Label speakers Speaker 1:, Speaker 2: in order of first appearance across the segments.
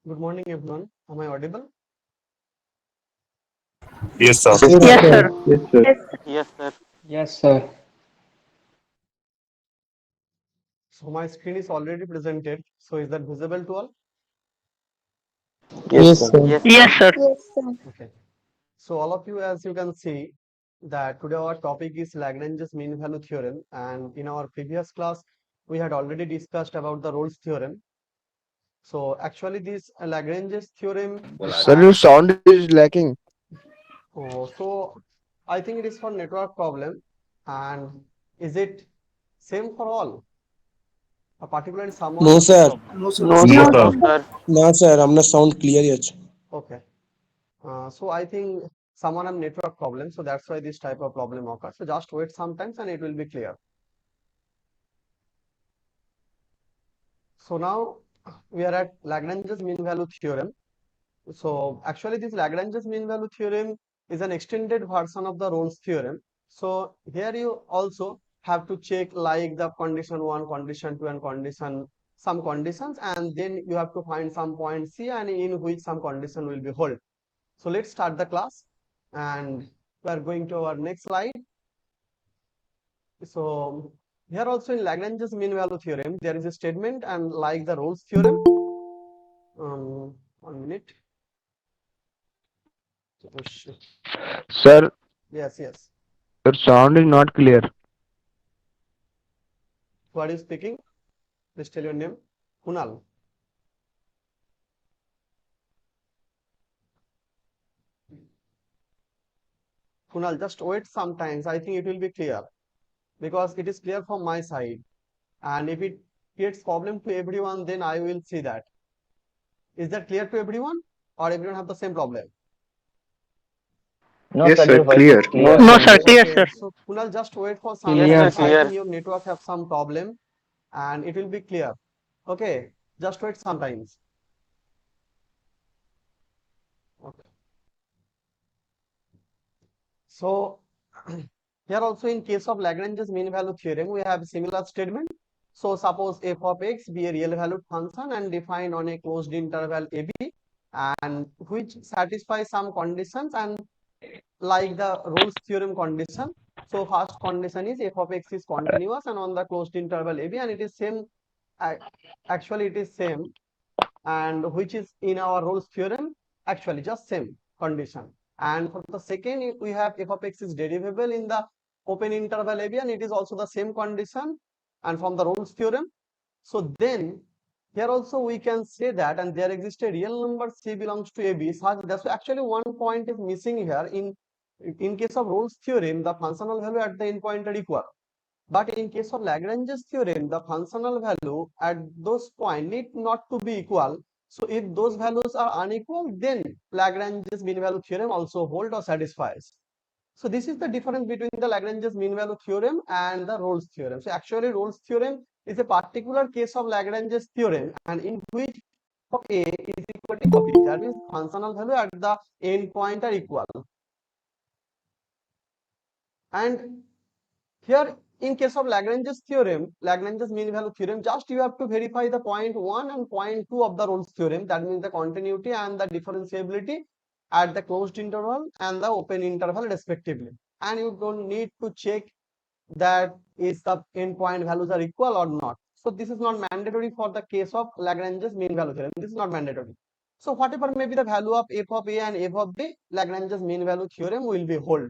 Speaker 1: Good morning, everyone. Am I audible?
Speaker 2: Yes, sir.
Speaker 3: Yes, sir.
Speaker 4: Yes, sir.
Speaker 3: Yes, sir.
Speaker 5: Yes, sir.
Speaker 1: So my screen is already presented. So is that visible to all?
Speaker 4: Yes,
Speaker 5: Yes,
Speaker 4: sir.
Speaker 5: sir.
Speaker 3: Yes, sir.
Speaker 6: Yes, sir.
Speaker 1: Okay. So all of you, as you can see, that today our topic is Lagrange's mean value theorem. And in our previous class, we had already discussed about the Rolle's theorem. So actually this Lagrange's theorem
Speaker 4: Sir, your sound is lacking.
Speaker 1: so I think it is for network problem. And is it same for all? Or particularly someone
Speaker 7: No,
Speaker 1: facing
Speaker 7: sir.
Speaker 1: problem?
Speaker 3: No,
Speaker 2: No,
Speaker 3: sir.
Speaker 6: No,
Speaker 2: sir.
Speaker 3: No,
Speaker 6: sir.
Speaker 3: sir.
Speaker 7: No, sir. हमने sound clear याच.
Speaker 1: Okay. So I think someone have network problem, so that's why this type of problem occurs. So just wait sometimes and it will be clear. So now we are at Lagrange's mean value theorem. So actually this Lagrange's mean value theorem is an extended version of the Rolle's theorem. So here you also have to check like the condition 1, condition 2 and condition some conditions, and then you have to find some point C and in which some condition will be held. So let's start the class and we are going to our next slide. So here also in Lagrange's mean value theorem, there is a statement and like the Rolle's theorem. 1 minute. Oh, shit.
Speaker 4: Sir,
Speaker 1: Yes, yes.
Speaker 4: your sound is not clear.
Speaker 1: Who are you speaking? Please tell your name. Kunal. Kunal, just wait sometimes. I think it will be clear because it is clear from my side. And if it creates problem to everyone, then I will see that. Is that clear to everyone or everyone have the same problem?
Speaker 5: No,
Speaker 4: Yes,
Speaker 5: sir.
Speaker 4: sir.
Speaker 5: Your voice is
Speaker 4: Clear.
Speaker 5: clear.
Speaker 3: No, sir. Clear,
Speaker 1: Okay,
Speaker 3: sir.
Speaker 1: so Kunal, just wait for some
Speaker 3: Yes,
Speaker 5: Clear,
Speaker 3: sir.
Speaker 1: times. I
Speaker 5: sir.
Speaker 1: think
Speaker 3: Clear.
Speaker 1: your network have some problem and it will be clear. Okay, just wait sometimes. Okay. So here also in case of Lagrange's mean value theorem, we have similar statement. So suppose f of x be a real valued function and defined on a closed interval ab and which satisfies some conditions and like the Rolle's theorem condition. So first condition is f of x is continuous and on the closed interval ab and it is same, actually it is same, and which is in our Rolle's theorem actually just same condition. And for the second we have f of x is derivable in the open interval ab and it is also the same condition and from the Rolle's theorem. So then here also we can say that and there exists a real number c belongs to ab such that actually one point is missing here. In case of Rolle's theorem, the functional value at the endpoint are equal. But in case of Lagrange's theorem, the functional value at those points need not to be equal. So if those values are unequal, then Lagrange's mean value theorem also hold or satisfies. So this is the difference between the Lagrange's mean value theorem and the Rolle's theorem. So actually Rolle's theorem is a particular case of Lagrange's theorem and in which of A is equal to of B. That means functional value at the endpoint are equal. And here in case of Lagrange's theorem, Lagrange's mean value theorem, just you have to verify the point 1 and point 2 of the Rolle's theorem. That means the continuity and the differentiability at the closed interval and the open interval respectively. And you don't need to check that is the endpoint values are equal or not. So this is not mandatory for the case of Lagrange's mean value theorem. This is not mandatory. So whatever may be the value of f of a and f of b, Lagrange's mean value theorem will be hold.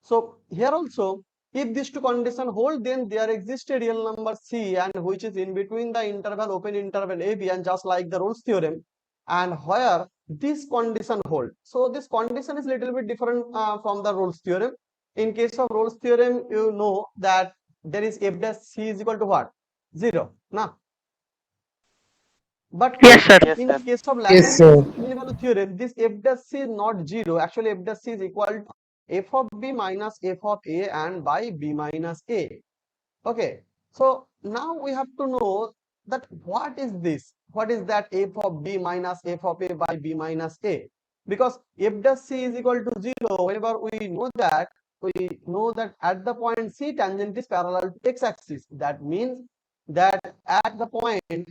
Speaker 1: So here also, if these two conditions hold, then there exists a real number c and which is in between the interval open interval ab and just like the Rolle's theorem, and where this condition hold. So this condition is little bit different from the Rolle's theorem. In case of Rolle's theorem, you know that there is f dash c is equal to what? 0. Nah. But
Speaker 3: Yes, sir.
Speaker 1: in
Speaker 3: Yes, sir.
Speaker 1: case of
Speaker 5: Yes,
Speaker 1: Lagrange's
Speaker 5: sir.
Speaker 1: mean value theorem, this f dash c is not 0. Actually, f dash c is equal to f of b minus f of a and by b minus a. Okay. So now we have to know that what is this? What is that f of b minus f of a by b minus a? Because f dash c is equal to 0. Whenever we know that at the point c tangent is parallel to x-axis. That means that at the point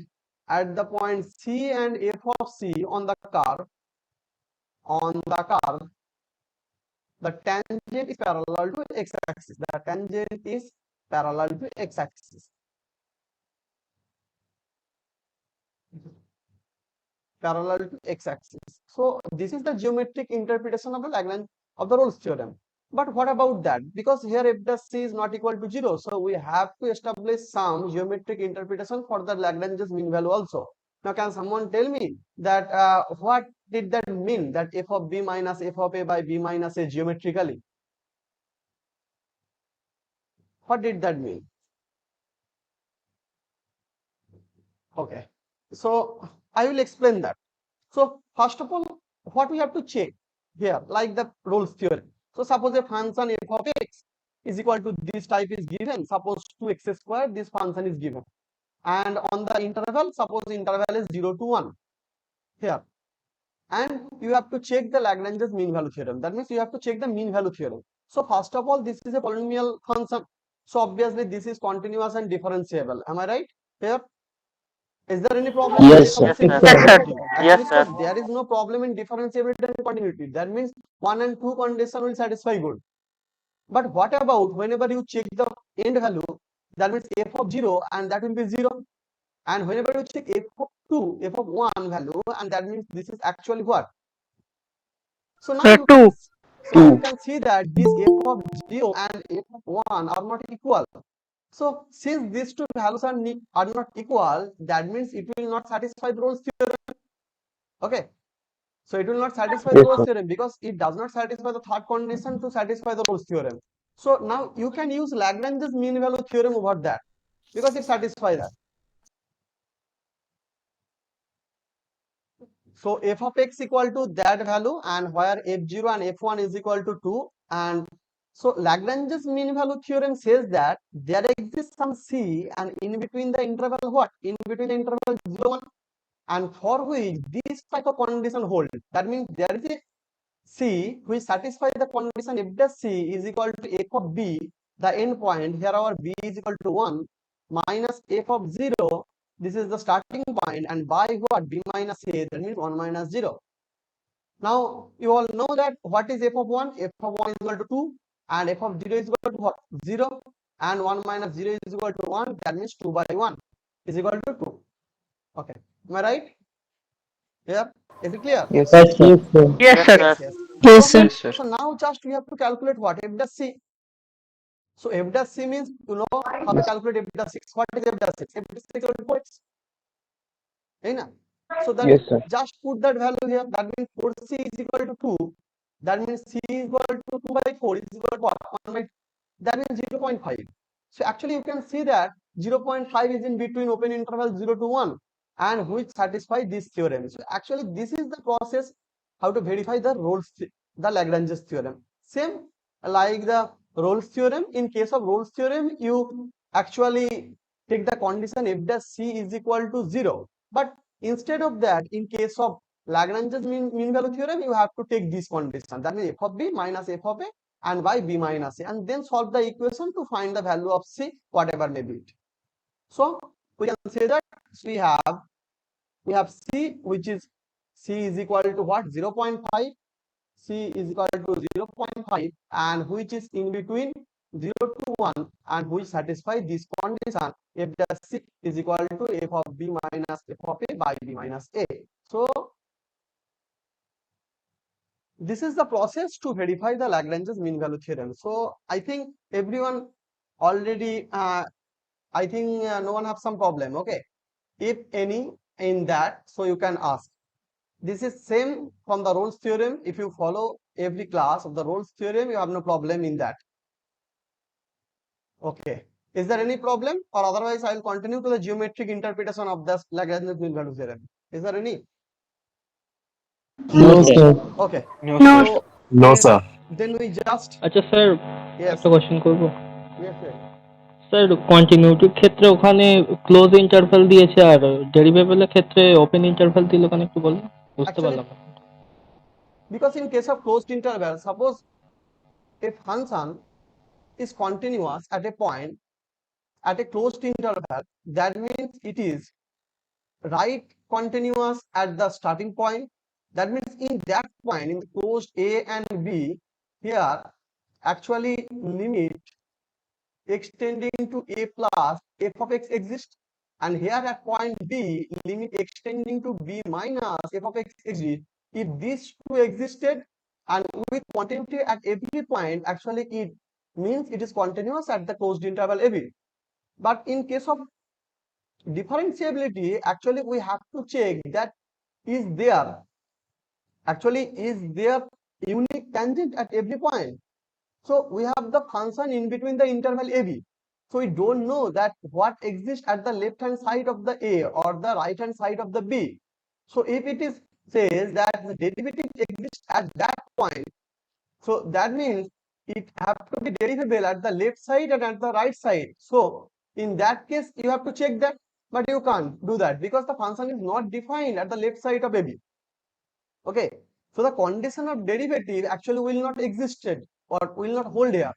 Speaker 1: at the point C and f of C on the curve, the tangent is parallel to x-axis. The tangent is parallel to x-axis. Parallel to x-axis. So this is the geometric interpretation of the Lagrange of the Rolle's theorem. But what about that? Because here f dash c is not equal to 0, so we have to establish some geometric interpretation for the Lagrange's mean value also. Now, can someone tell me that what did that mean, that f of b minus f of a by b minus a geometrically? What did that mean? Okay, so I will explain that. So first of all, what we have to check here, like the Rolle's theorem. So suppose a function f of x is equal to this type is given. Suppose 2x square, this function is given, and on the interval, suppose interval is 0 to 1 here, and you have to check the Lagrange's mean value theorem. That means you have to check the mean value theorem. So first of all, this is a polynomial function. So obviously this is continuous and differentiable. Am I right here? Is there any problem in
Speaker 7: Yes,
Speaker 1: case of
Speaker 7: sir.
Speaker 1: continuity? Actually,
Speaker 2: Yes,
Speaker 1: sir,
Speaker 2: sir.
Speaker 1: there is no problem in differentiability and continuity. That means 1 and 2 condition will satisfy good. But what about whenever you check the end value, that means f of 0 and that will be 0. And whenever you check f of 2, f of 1 value, and that means this is actually what? So now you can, see that this f of 0 and f of 1 are not equal. So since these two values are not equal, that means it will not satisfy the Rolle's theorem. Okay, so it will not satisfy the
Speaker 4: Yes,
Speaker 1: Rolle's
Speaker 4: sir.
Speaker 1: theorem because it does not satisfy the third condition to satisfy the Rolle's theorem. So now you can use Lagrange's mean value theorem over that because it satisfies that. So f of x equal to that value, and where f0 and f1 is equal to 2, and so Lagrange's mean value theorem says that there exists some c, and in between the interval what? In between the interval 0, 1, and for which this type of condition hold. That means there is a c which satisfies the condition f dash c is equal to f of b, the end point. Here our b is equal to 1 minus f of 0. This is the starting point, and by what? B minus a, that means 1 minus 0. Now you all know that what is f of 1? F of 1 is equal to 2, and f of 0 is equal to what? 0, and 1 minus 0 is equal to 1. That means 2 by 1 is equal to 2. Okay, am I right? Here, is it clear?
Speaker 4: Yes,
Speaker 7: Yes,
Speaker 4: sir.
Speaker 7: sir.
Speaker 2: Yes, sir.
Speaker 1: Yes.
Speaker 3: Yes,
Speaker 1: So,
Speaker 3: sir.
Speaker 2: Yes, sir.
Speaker 1: so now just we have to calculate what? F dash c. So f dash c means, you know how to calculate f dash 6. What is f dash 6? F dash 6 equal to 4x. So that
Speaker 4: Yes, sir.
Speaker 1: just put that value here. That means 4c is equal to 2. That means c is equal to 2 by 4 is equal to what? 1 by, that means 0.5. So actually you can see that 0.5 is in between open interval 0 to 1, and which satisfy this theorem. So actually this is the process how to verify the Lagrange's theorem. Same like the Rolle's theorem. In case of Rolle's theorem, you actually take the condition f dash c is equal to 0. But instead of that, in case of Lagrange's mean value theorem, you have to take this condition. That means f of b minus f of a and by b minus a, and then solve the equation to find the value of c, whatever may be it. So we can say that we have c, which is c is equal to what? 0.5. c is equal to 0.5, and which is in between 0 to 1, and which satisfy this condition f dash c is equal to f of b minus f of a by b minus a. So this is the process to verify the Lagrange's mean value theorem. So I think everyone already, I think no one have some problem. Okay, if any in that, so you can ask. This is same from the Rolle's theorem. If you follow every class of the Rolle's theorem, you have no problem in that. Okay, is there any problem, or otherwise I will continue to the geometric interpretation of the Lagrange's mean value theorem? Is there any?
Speaker 7: No, sir.
Speaker 1: Okay,
Speaker 2: No,
Speaker 3: No,
Speaker 2: sir.
Speaker 1: so
Speaker 5: No, sir.
Speaker 1: then we just,
Speaker 3: আচ্ছা sir
Speaker 1: yes,
Speaker 3: একটা question করব
Speaker 1: yes, yes.
Speaker 3: Sir কন্টিনিউটির ক্ষেত্রে ওখানে close interval দিয়েছে আর ডেরিভেবলের ক্ষেত্রে open interval দিলে ওখানে একটু বলুন বুঝতে
Speaker 1: Actually,
Speaker 3: পারলাম না।
Speaker 1: because in case of closed interval, suppose a function is continuous at a point at a closed interval, that means it is right continuous at the starting point. That means in that point, in the closed A and B, here actually limit extending to A plus f of x exists, and here at point B, limit extending to B minus f of x exists. If these two existed and with continuity at every point, actually it means it is continuous at the closed interval AB. But in case of differentiability, actually we have to check that is there unique tangent at every point. So we have the function in between the interval AB. So we don't know that what exists at the left hand side of the A or the right hand side of the B. So if it is says that the derivative exists at that point, so that means it have to be derivable at the left side and at the right side. So in that case, you have to check that, but you can't do that because the function is not defined at the left side of AB. Okay, so the condition of derivative actually will not existed or will not hold here.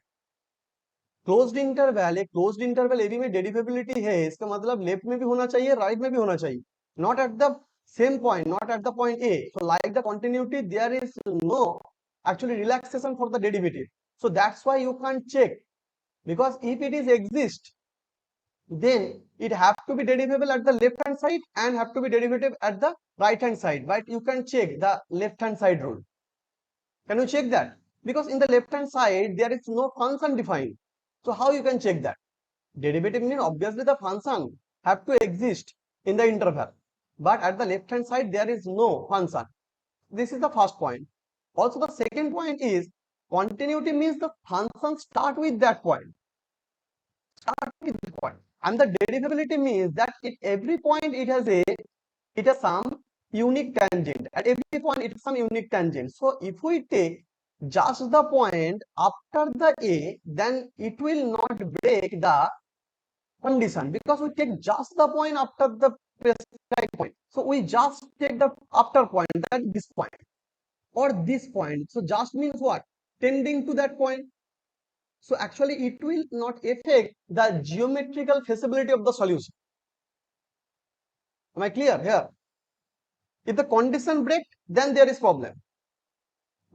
Speaker 1: Closed interval, एक closed interval A B में डेरिवेबिलिटी है, इसका मतलब left में भी होना चाहिए, right में भी होना चाहिए, not at the same point, not at the point A. So like the continuity, there is no actually relaxation for the derivative. So that's why you can't check, because if it is exist, then it have to be derivable at the left hand side and have to be derivative at the right hand side. But you can check the left hand side rule. Can you check that? Because in the left hand side there is no function defined. So how you can check that? Derivative means obviously the function have to exist in the interval, but at the left hand side there is no function. This is the first point. Also the second point is continuity means the function start with that point. And the derivability means that at every point it has some unique tangent. At every point it has some unique tangent. So if we take just the point after the A, then it will not break the condition, because we take just the point after the prescribed point. So we just take the after point, that this point or this point. So just means what? Tending to that point. So actually it will not affect the geometrical feasibility of the solution. Am I clear here? If the condition break, then there is problem.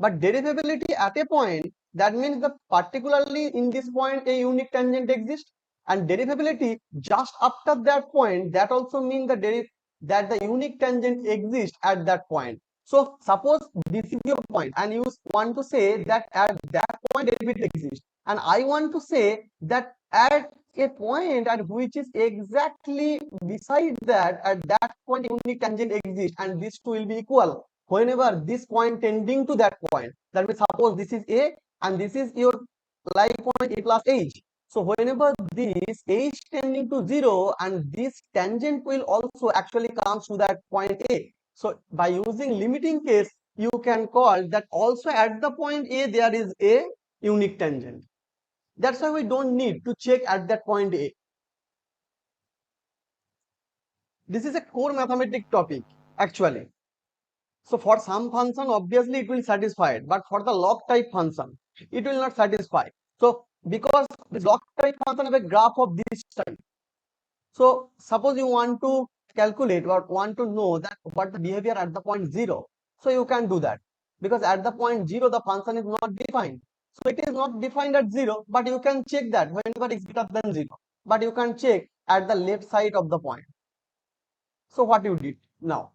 Speaker 1: But derivability at a point, that means that particularly in this point a unique tangent exists, and derivability just after that point, that also means that the unique tangent exists at that point. So suppose this is your point and you want to say that at that point derivative exists, and I want to say that at a point at which is exactly beside that, at that point unique tangent exists, and these two will be equal whenever this point tending to that point. That means suppose this is A and this is your like point A plus H. So whenever this H tending to 0, and this tangent will also actually comes to that point A. So by using limiting case, you can call that also at the point A there is a unique tangent. That's why we don't need to check at that point A. This is a core mathematics topic actually. So for some function, obviously it will satisfy it, but for the log type function, it will not satisfy. So because this log type function have a graph of this type. So suppose you want to calculate or want to know that what the behavior at the point 0. So you can do that, because at the point 0 the function is not defined. So it is not defined at 0, but you can check that whenever it's greater than 0. But you can check at the left side of the point. So what you did now?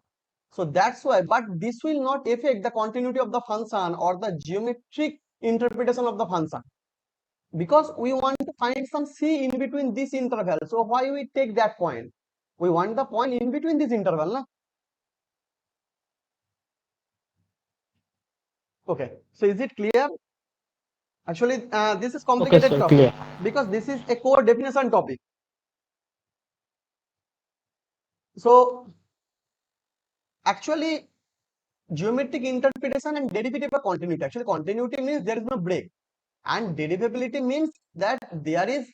Speaker 1: So that's why, but this will not affect the continuity of the function or the geometric interpretation of the function, because we want to find some C in between this interval. So why we take that point? We want the point in between this interval, na? Okay, so is it clear? Actually, this is complicated
Speaker 3: sir,
Speaker 1: topic,
Speaker 3: clear.
Speaker 1: because this is a core definition topic. So actually, geometric interpretation and derivative of continuity. Actually, continuity means there is no break, and derivability means that there is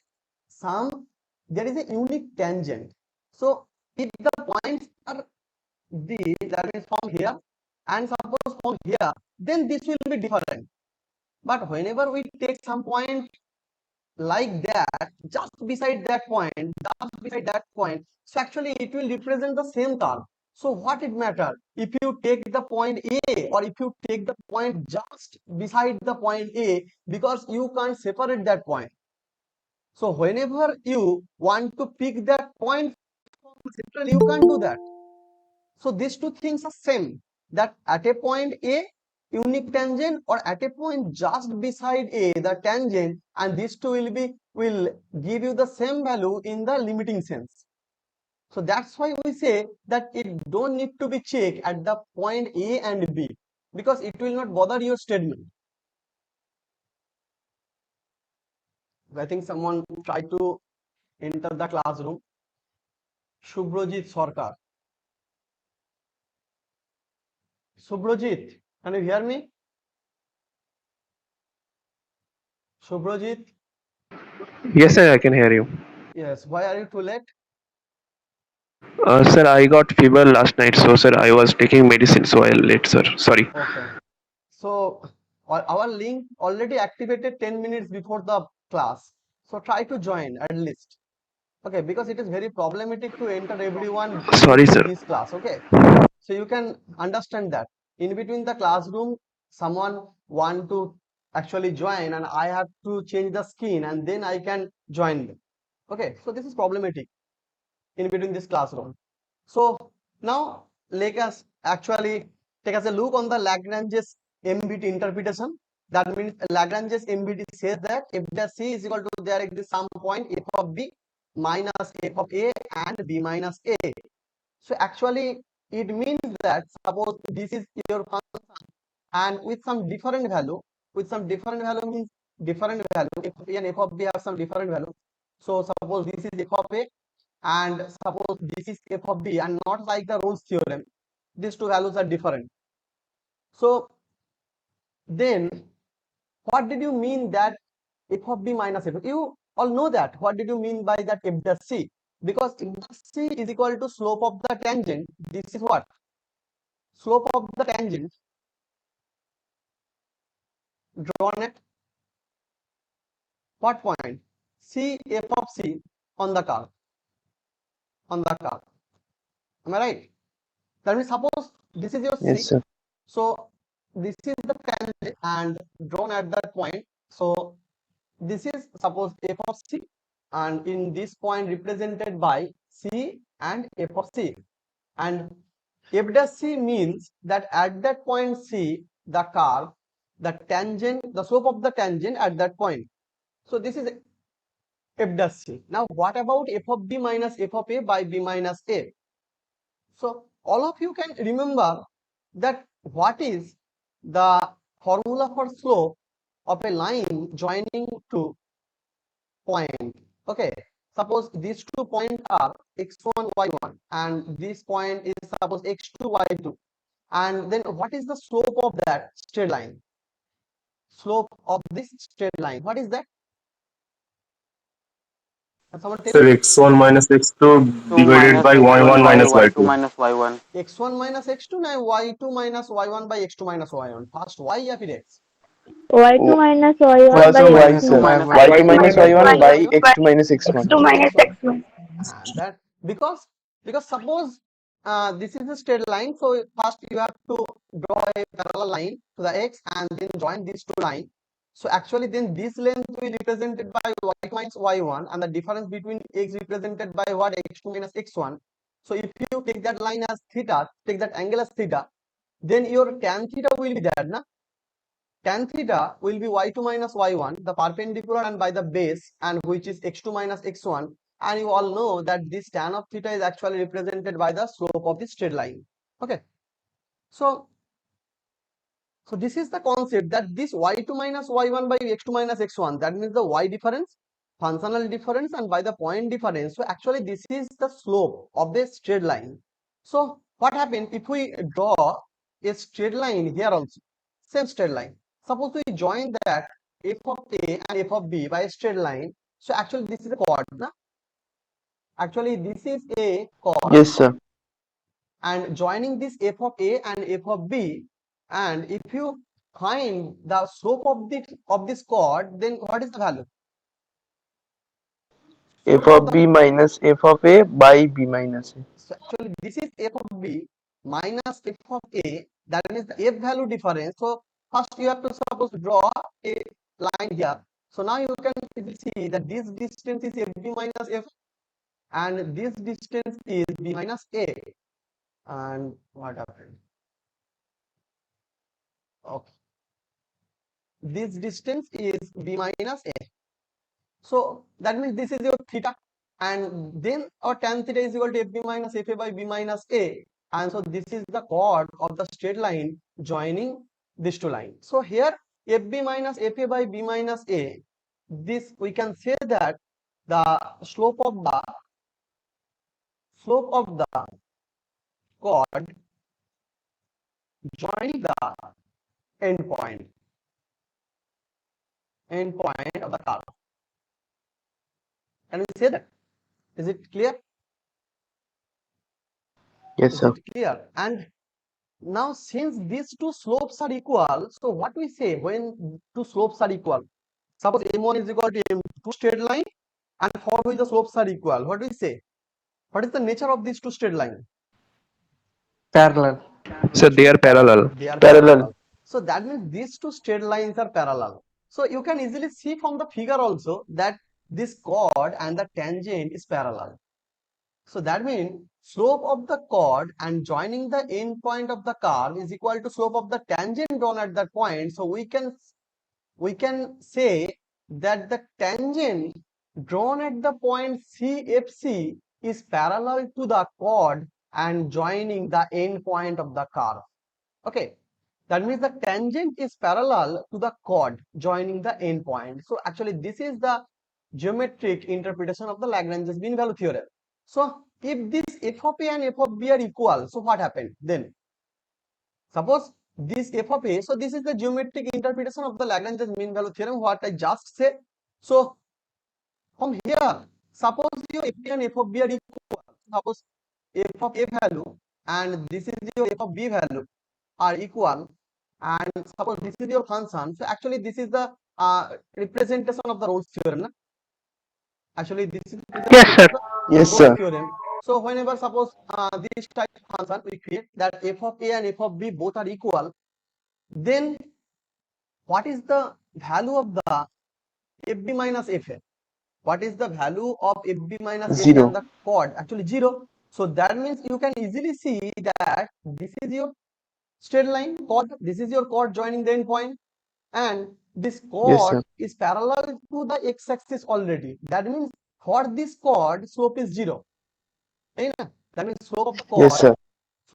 Speaker 1: a unique tangent. So if the points are these, that is from here, and suppose from here, then this will be different. But whenever we take some point like that, just beside that point, so actually it will represent the same curve. So what it matter if you take the point A or if you take the point just beside the point A, because you can't separate that point. So whenever you want to pick that point from central, you can't do that. So these two things are same, that at a point A, unique tangent, or at a point just beside A, the tangent, and these two will give you the same value in the limiting sense. So that's why we say that it don't need to be checked at the point A and B, because it will not bother your statement. I think someone tried to enter the classroom. Subhrojit Sarkar. Subhrojit, can you hear me? Subhrojit,
Speaker 2: Yes, sir, I can hear you.
Speaker 1: yes. Why are you too late?
Speaker 2: Sir, I got fever last night, so sir, I was taking medicine, so I late, sir. Sorry.
Speaker 1: Okay. So our link already activated 10 minutes before the class. So try to join at least. Okay, because it is very problematic to enter everyone in
Speaker 2: Sorry,
Speaker 1: between
Speaker 2: sir.
Speaker 1: this class. Okay. So you can understand that in between the classroom, someone want to actually join and I have to change the screen and then I can join them. Okay. So this is problematic in between this classroom. So now let us actually take us a look on the Lagrange's MBT interpretation. That means Lagrange's MBT says that if the C is equal to, there exists some point f of b minus f of a and b minus a. So actually it means that suppose this is your function and with some different value, means different value, f of a and f of b have some different value. So suppose this is f of a and suppose this is f of b, and not like the Rolle's theorem, these two values are different. So then what did you mean that f of b minus f? You all know that. What did you mean by that f dash c? Because f dash c is equal to slope of the tangent. This is what? Slope of the tangent drawn at what point? C f of c on the curve. Am I right? That means suppose this is your
Speaker 2: Yes,
Speaker 1: C.
Speaker 2: sir.
Speaker 1: So this is the tangent and drawn at that point. So this is suppose f of c, and in this point represented by c and f of c, and f dash c means that at that point c, the curve, the tangent, the slope of the tangent at that point. So this is f dash c. Now what about f of b minus f of a by b minus a? So all of you can remember that what is the formula for slope of a line joining two point. Okay, suppose these 2 points are x1 y1 and this point is suppose x2 y2, and then what is the slope of that straight line? Slope of this straight line, what is that? Can someone tell
Speaker 5: Sir,
Speaker 1: me?
Speaker 5: x1 minus x2
Speaker 6: 2
Speaker 5: divided
Speaker 6: minus
Speaker 5: by
Speaker 6: x1
Speaker 5: y1
Speaker 6: by
Speaker 5: minus
Speaker 6: y2
Speaker 5: y2.
Speaker 6: minus y1.
Speaker 1: x1 minus x2 na y2 minus y1 by x2 minus y1. First y या फिर x?
Speaker 8: y2 minus y1 by
Speaker 2: Also,
Speaker 6: y2
Speaker 2: y,
Speaker 8: x2
Speaker 2: sir.
Speaker 6: minus
Speaker 2: Y2
Speaker 6: x1
Speaker 2: minus
Speaker 6: by
Speaker 2: y1
Speaker 6: x1.
Speaker 2: by x2 minus x1.
Speaker 8: x2 minus
Speaker 1: x1.
Speaker 8: x1.
Speaker 1: That because suppose this is a straight line, so first you have to draw a parallel line to the x and then join these two lines. So actually then this length will be represented by y2 minus y1, and the difference between x represented by what? x2 minus x1. So if you take that line as theta, take that angle as theta, then your tan theta will be there, na? Tan theta will be y2 minus y1, the perpendicular and by the base, and which is x2 minus x1. And you all know that this tan of theta is actually represented by the slope of the straight line. Okay. So this is the concept, that this y2 minus y1 by x2 minus x1, that means the y difference, functional difference, and by the point difference. So actually this is the slope of the straight line. So what happens if we draw a straight line here also, same straight line? Suppose we join that f of a and f of b by a straight line. So actually this is a chord, na? Actually this is a chord.
Speaker 2: Yes, sir.
Speaker 1: And joining this f of a and f of b, and if you find the slope of this chord, then what is the value?
Speaker 2: f of b minus f of a by b minus a.
Speaker 1: So actually this is f of b minus f of a, that means the f value difference. So first you have to suppose draw a line here. So now you can see that this distance is fb minus f and this distance is b minus a. And what happened? Okay, this distance is b minus a. So that means this is your theta, and then our tan theta is equal to fb minus fa by b minus a, and so this is the chord of the straight line joining these two lines. So here fb minus fa by b minus a, this we can say that the slope of the chord joining the end point of the curve. Can we say that? Is it clear?
Speaker 2: Yes,
Speaker 1: Is
Speaker 2: sir.
Speaker 1: it clear? And now since these two slopes are equal, so what we say when two slopes are equal? Suppose m1 is equal to m2 straight line, and for which the slopes are equal, what do we say? What is the nature of these two straight lines?
Speaker 3: Parallel.
Speaker 2: So they are parallel.
Speaker 1: They are
Speaker 2: Parallel.
Speaker 1: parallel. So that means these two straight lines are parallel. So you can easily see from the figure also that this chord and the tangent is parallel. So that means slope of the chord and joining the end point of the curve is equal to slope of the tangent drawn at that point. So we can say that the tangent drawn at the point CFC is parallel to the chord and joining the end point of the curve. Okay, that means the tangent is parallel to the chord joining the end point. So actually this is the geometric interpretation of the Lagrange's mean value theorem. So if this f of a and f of b are equal, so what happened then? Suppose this f of a, so this is the geometric interpretation of the Lagrange's mean value theorem, what I just said. So from here, suppose your f and f of b are equal. Suppose f of a value and this is your f of b value are equal, and suppose this is your function. So actually this is the representation of the Rolle's theorem. Actually this is
Speaker 3: Yes, sir.
Speaker 2: Yes,
Speaker 1: Rolle's
Speaker 2: sir.
Speaker 1: theorem. So whenever suppose this type of function we create that f of a and f of b both are equal, then what is the value of the fb minus fa? What is the value of fb minus fa and the chord? Actually 0. So that means you can easily see that this is your straight line chord, this is your chord joining the end point, and this
Speaker 2: Yes,
Speaker 1: chord
Speaker 2: sir.
Speaker 1: is parallel to the x-axis already. That means for this chord slope is 0. That means slope of the
Speaker 2: Yes,
Speaker 1: chord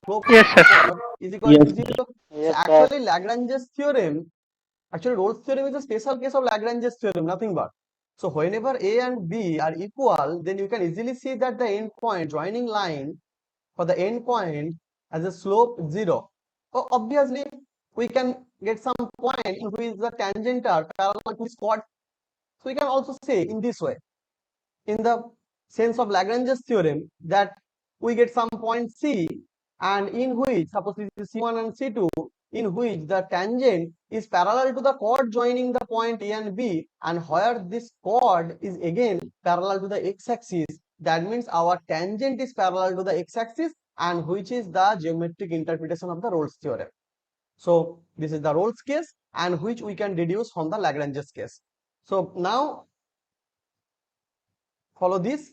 Speaker 2: sir.
Speaker 3: Yes, sir.
Speaker 1: is equal to 0. So actually Lagrange's theorem, actually Rolle's theorem is a special case of Lagrange's theorem, nothing but. So whenever a and b are equal, then you can easily see that the end point joining line for the end point has a slope 0. So obviously we can get some point in which the tangent are parallel to this chord. So we can also say in this way, in the sense of Lagrange's theorem, that we get some point C, and in which suppose this is C1 and C2, in which the tangent is parallel to the chord joining the point A and B, and where this chord is again parallel to the x-axis, that means our tangent is parallel to the x-axis, and which is the geometric interpretation of the Rolle's theorem. So this is the Rolle's case, and which we can deduce from the Lagrange's case. So now follow this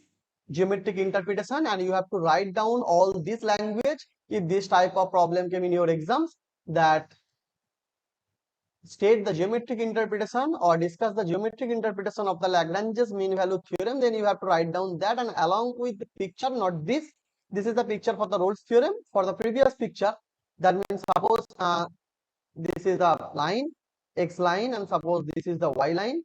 Speaker 1: geometric interpretation, and you have to write down all this language if this type of problem came in your exams, that state the geometric interpretation or discuss the geometric interpretation of the Lagrange's mean value theorem. Then you have to write down that, and along with the picture, not this is the picture for the Rolle's theorem. For the previous picture, that means suppose this is the line, x line, and suppose this is the y line,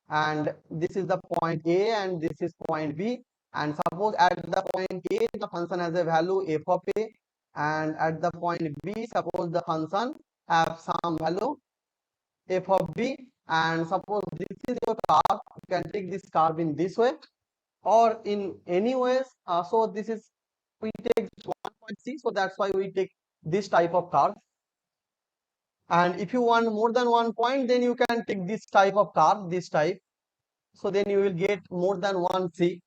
Speaker 1: and this is the point A and this is point B, and suppose at the point A the function has a value f of a, and at the point B suppose the function have some value f of b, and suppose this is your curve, you can take this curve in this way or in any ways. So this is, we take 1.6, so that's why we take this type of curve. And if you want more than 1 point, then you can take this type of curve, this type. So then you will get more than 1 C.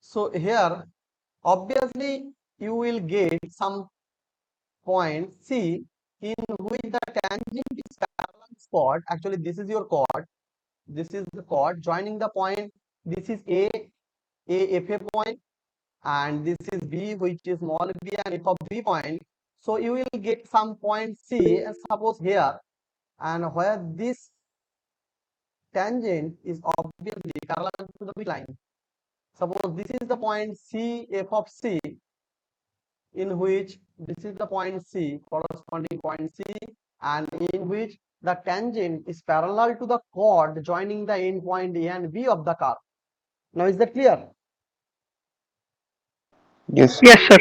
Speaker 1: So here, obviously, you will get some point C in which the tangent is parallel chord. Actually, this is your chord. This is the chord joining the point. This is A FA point, and this is B, which is small b, and F of B point. So you will get some point C, suppose here, and where this tangent is obviously parallel to the B line. Suppose this is the point C, F of C, in which this is the point C, corresponding point C, and in which the tangent is parallel to the chord joining the end point A and B of the curve. Now, is that clear?
Speaker 2: Yes.
Speaker 3: Yes, sir.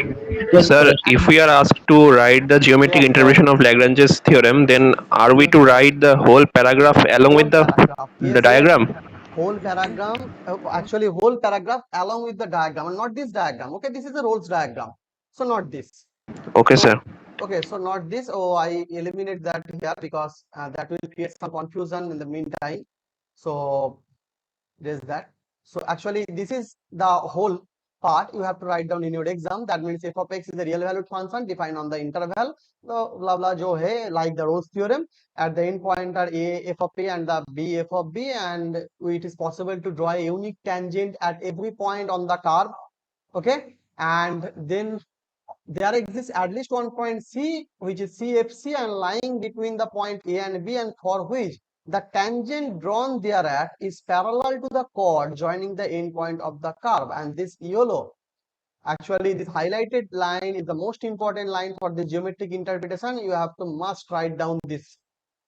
Speaker 3: Yes,
Speaker 2: Sir,
Speaker 3: sir.
Speaker 2: if we are asked to write the geometric
Speaker 1: Yes,
Speaker 2: interpretation of Lagrange's theorem, then are we to write the whole paragraph along
Speaker 1: whole
Speaker 2: with
Speaker 1: paragraph.
Speaker 2: the
Speaker 1: Yes, yes.
Speaker 2: diagram?
Speaker 1: Whole paragraph, actually whole paragraph along with the diagram, and not this diagram. Okay, this is the Rolle's diagram. So not this.
Speaker 2: Okay,
Speaker 1: So
Speaker 2: sir.
Speaker 1: okay, so not this. Oh, I eliminate that here because that will create some confusion in the meantime. So there's that. So actually, this is the whole part you have to write down in your exam. That means f of x is a real valued function defined on the interval. So blah blah jo hai, like the Rolle's theorem. At the end point are a f of a and the b f of b, and it is possible to draw a unique tangent at every point on the curve. Okay, and then there exists at least one point C, which is CFC, and lying between the point A and B, and for which the tangent drawn thereat is parallel to the chord joining the end point of the curve. And this yellow, actually this highlighted line, is the most important line for the geometric interpretation. You have to must write down this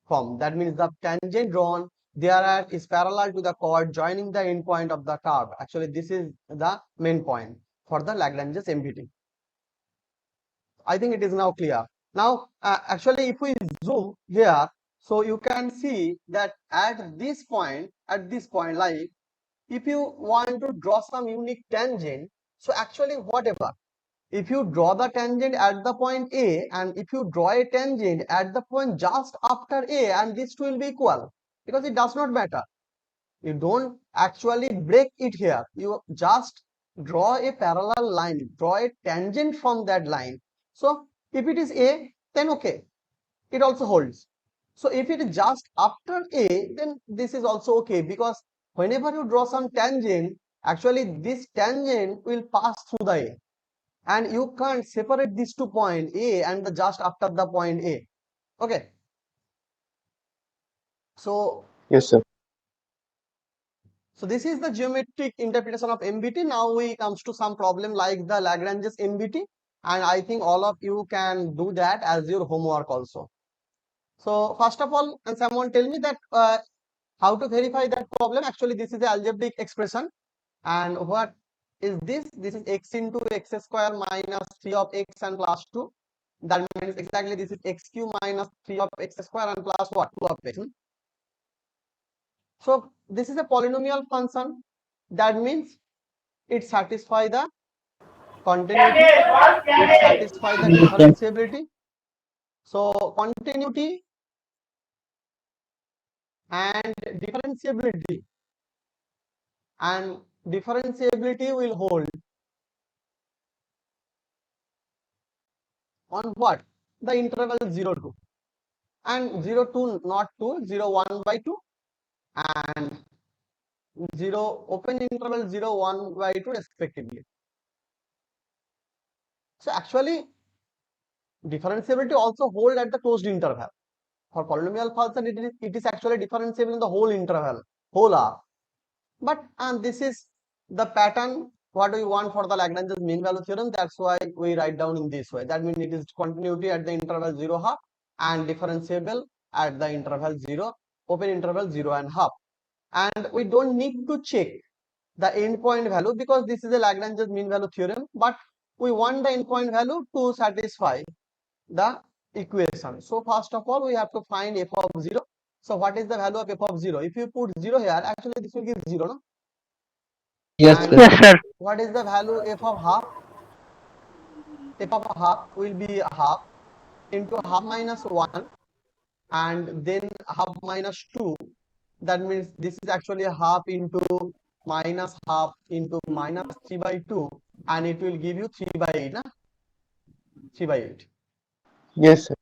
Speaker 1: form. That means the tangent drawn thereat is parallel to the chord joining the end point of the curve. Actually, this is the main point for the Lagrange's MBT. I think it is now clear. Now, actually, if we zoom here, so you can see that at this point, like if you want to draw some unique tangent, so actually whatever, if you draw the tangent at the point A, and if you draw a tangent at the point just after A, and these two will be equal, because it does not matter. You don't actually break it here. You just draw a parallel line, draw a tangent from that line. So if it is A, then okay, it also holds. So if it is just after A, then this is also okay, because whenever you draw some tangent, actually this tangent will pass through the A, and you can't separate these two points, A and the just after the point A. Okay. So
Speaker 2: Yes, sir.
Speaker 1: so this is the geometric interpretation of MBT. Now we comes to some problem like the Lagrange's MBT, and I think all of you can do that as your homework also. So first of all, can someone tell me that how to verify that problem? Actually, this is the algebraic expression, and what is this? This is x into x square minus 3 of x and plus 2. That means exactly this is x cube minus 3 of x square and plus what? 2 of x. So this is a polynomial function. That means it satisfies the continuity, it satisfies the
Speaker 3: Yes, sir.
Speaker 1: differentiability. So continuity and differentiability, will hold on what? The interval 0 2, and 0 2 not 2, 0 1 by 2, and 0 open interval 0 1 by 2 respectively. So actually differentiability also hold at the closed interval. For polynomial function, it is actually differentiable in the whole interval, whole R. But this is the pattern what we want for the Lagrange's mean value theorem. That's why we write down in this way. That means it is continuity at the interval 0 half and differentiable at the interval 0, open interval 0 and half. And we don't need to check the endpoint value because this is a Lagrange's mean value theorem. But we want the endpoint value to satisfy the equation. So first of all, we have to find f of 0. So what is the value of f of 0? If you put 0 here, actually this will give 0, no?
Speaker 3: Yes,
Speaker 1: And
Speaker 3: sir. Yes, sir.
Speaker 1: what is the value f of half? F of half will be half into half minus 1, and then half minus 2. That means this is actually half into minus half into minus 3 by 2, and it will give you 3 by 8, na? 3 by 8.
Speaker 4: Yes, sir.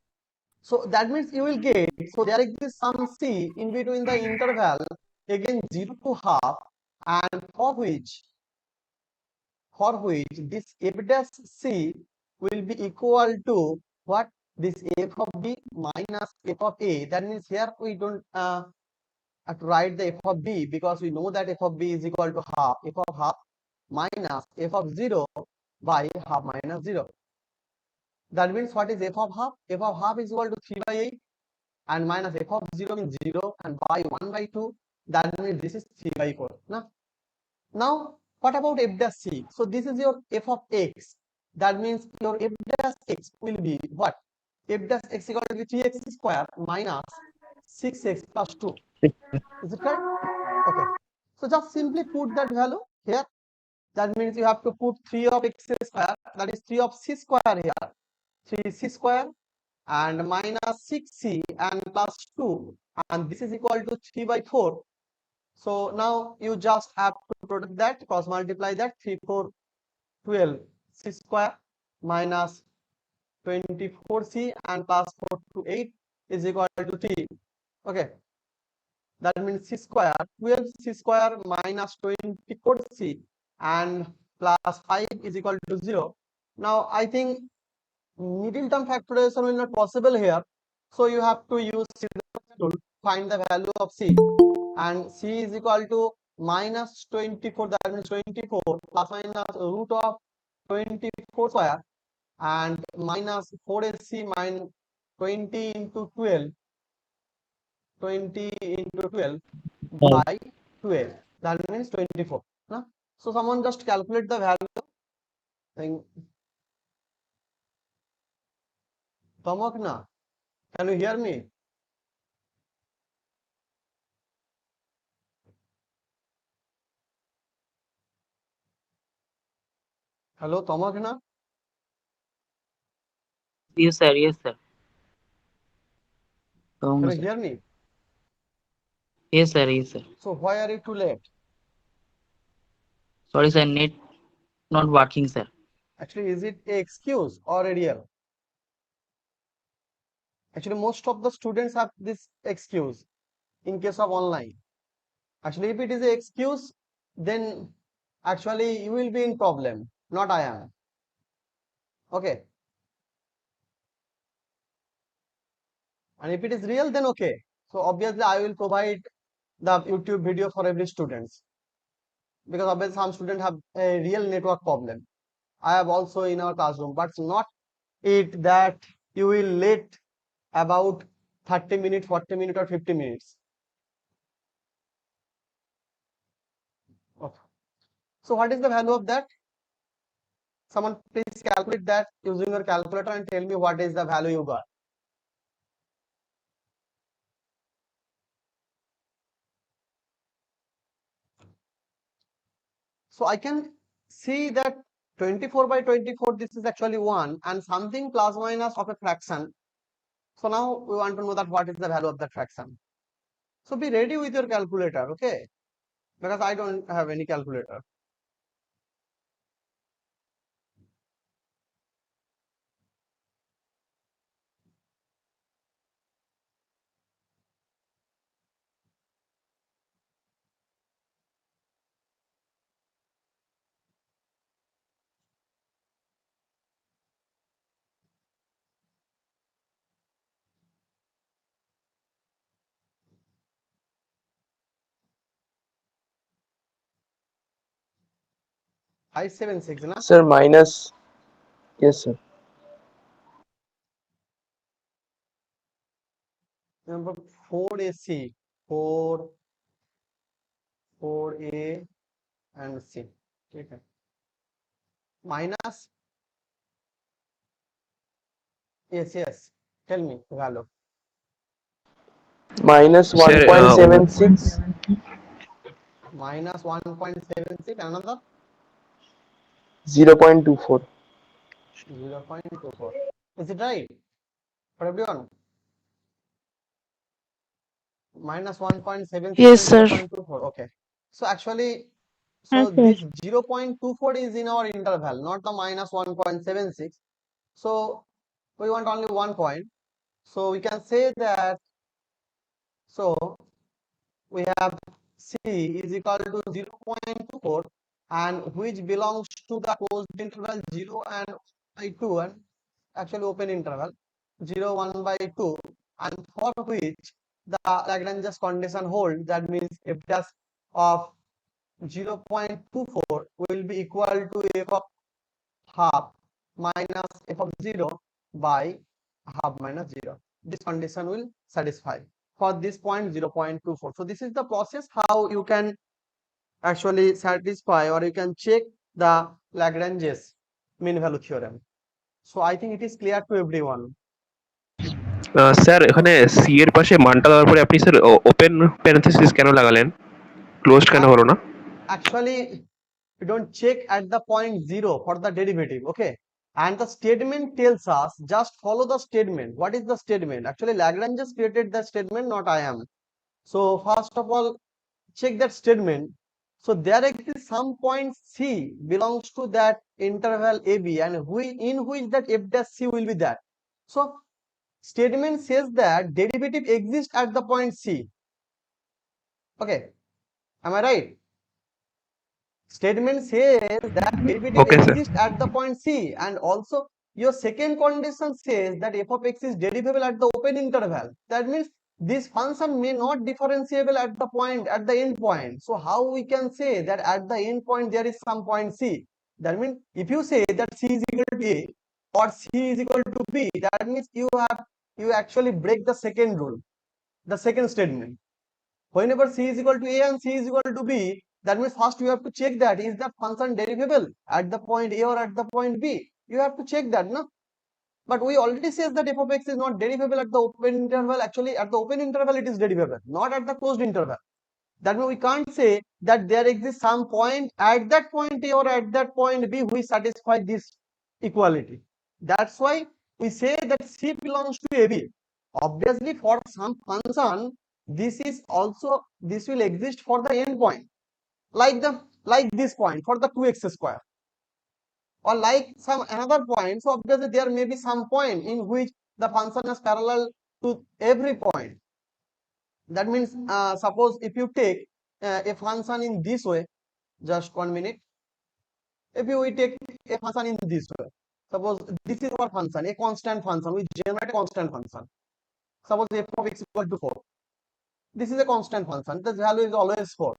Speaker 1: So that means you will get, so there exists some c in between the interval, again 0 to half, and for which this f dash c will be equal to what? This f of b minus f of a. That means here we don't have to write the f of b, because we know that f of b is equal to half, f of half minus f of 0 by half minus 0. That means what is f of half? F of half is equal to 3 by 8, and minus f of 0 means 0, and by 1 by 2, that means this is 3 by 4. Now what about f dash c? So this is your f of x. That means your f dash x will be what? F dash x equal to 3x square minus 6x plus 2. Is it correct? Okay. So just simply put that value here. That means you have to put 3 of x square, that is 3 of c square here. 3c square and minus 6c and plus 2, and this is equal to 3 by 4. So now you just have to product that, cross multiply that, 3 4 12 c square minus 24c and plus 4 to 8 is equal to 3. Okay, that means c square 12c square minus 24c and plus 5 is equal to 0. Now I think middle term factorization will not possible here, so you have to use to find the value of c, and c is equal to minus 24, that means 24 plus minus root of 24 square and minus 4ac minus 20 into 12 by 12, that means 24. So someone just calculate the value. Tamakna, can you hear me? Hello, Tamakna,
Speaker 5: Yes, sir. Yes, sir.
Speaker 1: can
Speaker 5: Kahunga,
Speaker 1: you
Speaker 5: sir.
Speaker 1: hear me?
Speaker 5: Yes, sir. Yes, sir.
Speaker 1: So why are you too late?
Speaker 5: Sorry, sir. Net not working, sir.
Speaker 1: Actually, is it a excuse or a real? Actually, most of the students have this excuse in case of online. Actually, if it is an excuse, then actually you will be in problem, not I am. Okay. And if it is real, then okay. So obviously I will provide the YouTube video for every student, because obviously some students have a real network problem. I have also in our classroom, but not it that you will late about 30 minutes, 40 minutes or 50 minutes. Okay. So what is the value of that? Someone please calculate that using your calculator and tell me what is the value you got. So I can see that 24 by 24, this is actually 1 and something plus minus of a fraction. So now we want to know that what is the value of that fraction. So be ready with your calculator, okay? Because I don't have any calculator. I76, na?
Speaker 7: Sir, minus. Yes, sir.
Speaker 1: Number 4AC, 4, 4A and C. Okay. Minus, yes. Tell me the value.
Speaker 7: Minus
Speaker 2: Sir,
Speaker 7: 1.76.
Speaker 1: Minus 1.76, another
Speaker 7: 0.24.
Speaker 1: 0.24. Is it right for everyone? Minus 1.76
Speaker 6: Yes,
Speaker 1: and
Speaker 6: sir.
Speaker 1: 0.24. Okay. So actually So
Speaker 8: Yes, sir.
Speaker 1: this 0.24 is in our interval, not the minus 1.76. So we want only 1 point. So we can say that, so we have C is equal to 0.24 and which belongs to the closed interval 0 and by 2 and actually open interval 0, 1 by 2, and for which the Lagrange's condition hold, that means f dash of 0.24 will be equal to f of half minus f of 0 by half minus 0. This condition will satisfy for this point 0.24. So this is the process how you can actually satisfy or you can check the Lagrange's mean value theorem. So I think it is clear to everyone.
Speaker 2: Sir এখানে C এর পাশে মানটা দেওয়ার পরে আপনি sir open parenthesis কেন লাগালেন, closed কেন হলো না?
Speaker 1: Actually, you don't check at the point 0 for the derivative, okay? And the statement tells us just follow the statement. What is the statement? Actually, Lagrange just created the statement, not I am. So first of all, check that statement. So there exists some point C belongs to that interval AB and in which that f dash C will be that. So statement says that derivative exists at the point C. Okay, am I right? Statement says that derivative
Speaker 2: Okay, sir.
Speaker 1: exists at the point C, and also your second condition says that f of x is derivable at the open interval. That means this function may not differentiable at the point at the end point. So how we can say that at the end point there is some point C? That means if you say that C is equal to A or C is equal to B, that means you actually break the second rule, the second statement. Whenever C is equal to A and C is equal to B, that means first you have to check that is the function derivable at the point A or at the point B. You have to check that, no? But we already says that f of x is not derivable at the open interval. Actually, at the open interval it is derivable, not at the closed interval. That means we can't say that there exists some point at that point A or at that point B which satisfy this equality. That's why we say that C belongs to AB. Obviously, for some function, this will exist for the end point, like this point for the 2x square, or like some another point. So obviously there may be some point in which the function is parallel to every point. That means suppose if you take a function in this way, just 1 minute. If we take a function in this way, suppose this is our function, a constant function, we generate a constant function. Suppose f of x equal to 4. This is a constant function, the value is always 4.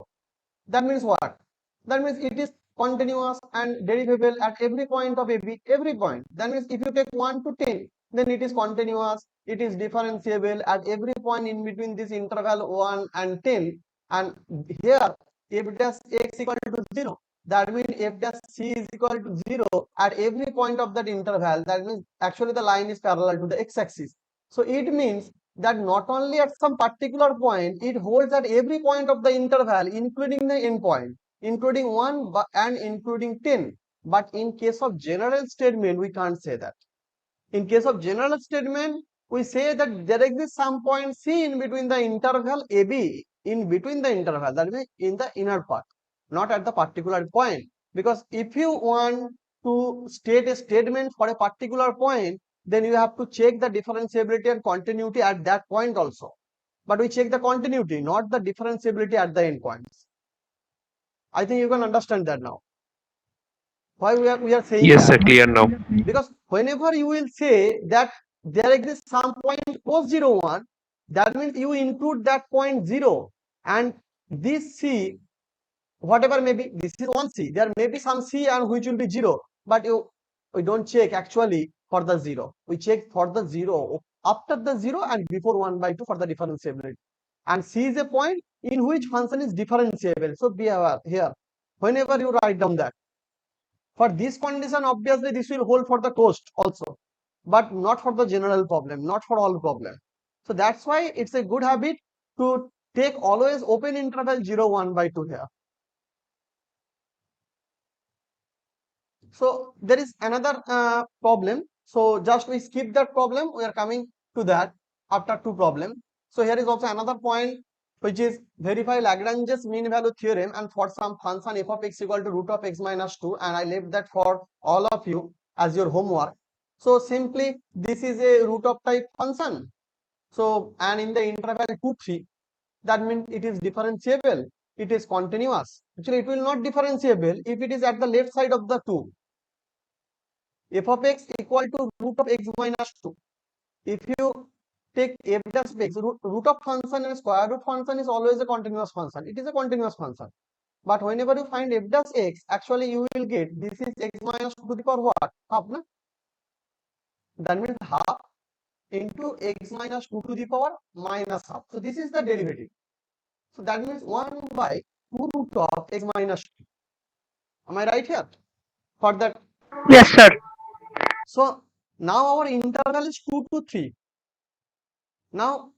Speaker 1: That means what? That means it is continuous and derivable at every point of every point. That means if you take 1 to 10, then it is continuous, it is differentiable at every point in between this interval 1 and 10. And here f dash x equal to 0. That means f dash c is equal to 0 at every point of that interval. That means actually the line is parallel to the x-axis. So it means that not only at some particular point, it holds at every point of the interval, including the end point, including 1 and including 10. But in case of general statement, we can't say that. In case of general statement, we say that there exists some point C in between the interval AB, in between the interval, that means in the inner part, not at the particular point. Because if you want to state a statement for a particular point, then you have to check the differentiability and continuity at that point also. But we check the continuity, not the differentiability at the end points. I think you can understand that now. Why we are saying
Speaker 2: Yes, sir,
Speaker 1: that?
Speaker 2: clear now.
Speaker 1: Because whenever you will say that there exists some point cos 01, that means you include that point 0, and this C, whatever may be, this is one C, there may be some C and which will be 0, but we don't check actually for the 0. We check for the 0 after the 0 and before 1 by 2 for the differentiability. And C is a point in which function is differentiable. So be aware here whenever you write down that. For this condition, obviously this will hold for the cost also, but not for the general problem, not for all problem. So that's why it's a good habit to take always open interval 0, 1 by 2 here. So there is another problem. So just we skip that problem. We are coming to that after two problem. So here is also another point which is verify Lagrange's mean value theorem and for some function f of x equal to root of x minus 2, and I left that for all of you as your homework. So simply this is a root of type function. So and in the interval 2, 3, that means it is differentiable, it is continuous. Actually it will not differentiable if it is at the left side of the 2. F of x equal to root of x minus 2. If you take f dash x, root of function and square root function is always a continuous function. It is a continuous function. But whenever you find f dash x, actually you will get this is x minus 2 to the power what? Half, na? That means half into x minus 2 to the power minus half. So this is the derivative. So that means 1 by 2 root of x minus 2. Am I right here? For that.
Speaker 3: Yes, sir.
Speaker 1: So now our interval is 2 to 3. Now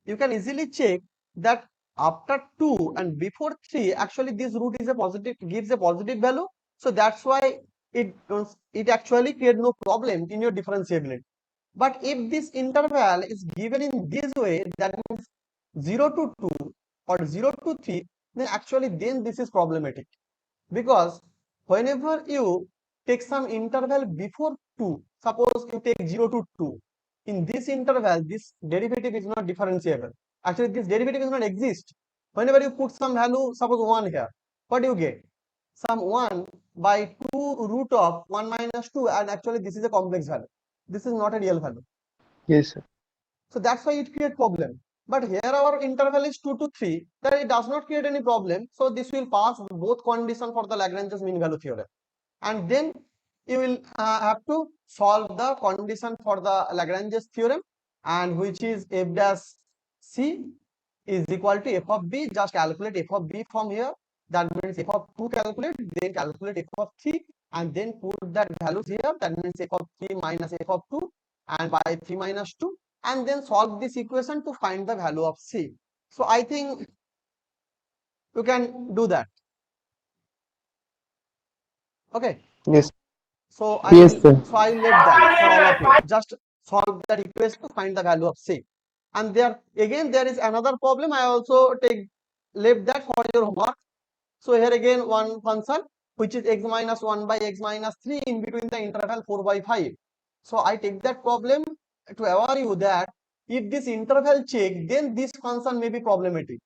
Speaker 1: you can easily check that after 2 and before 3, actually this root is a positive, gives a positive value. So that's why it actually creates no problem in your differentiability. But if this interval is given in this way, that means 0 to 2 or 0 to 3, then actually this is problematic. Because whenever you take some interval before 2, suppose you take 0 to 2, in this interval this derivative is not differentiable. Actually this derivative is not exist. Whenever you put some value, suppose 1 here, what do you get? Some 1 by 2 root of 1 minus 2, and actually this is a complex value. This is not a real value.
Speaker 7: Yes, sir.
Speaker 1: So that's why it creates problem. But here our interval is 2 to 3, then it does not create any problem. So this will pass both conditions for the Lagrange's mean value theorem. And then you will have to solve the condition for the Lagrange's theorem, and which is f dash c is equal to f of b. Just calculate f of b from here. That means f of 2 calculate, then calculate f of 3, and then put that values here. That means f of 3 minus f of 2, and by 3 minus 2, and then solve this equation to find the value of c. So I think you can do that. Okay.
Speaker 7: Yes.
Speaker 1: So
Speaker 7: Yes, sir.
Speaker 1: I left that for all of you. Just solve that equation to find the value of c. And there again there is another problem. I also left that for your homework. So here again one function which is x minus 1 by x minus 3 in between the interval 4 by 5. So I take that problem to aware you that if this interval check, then this function may be problematic.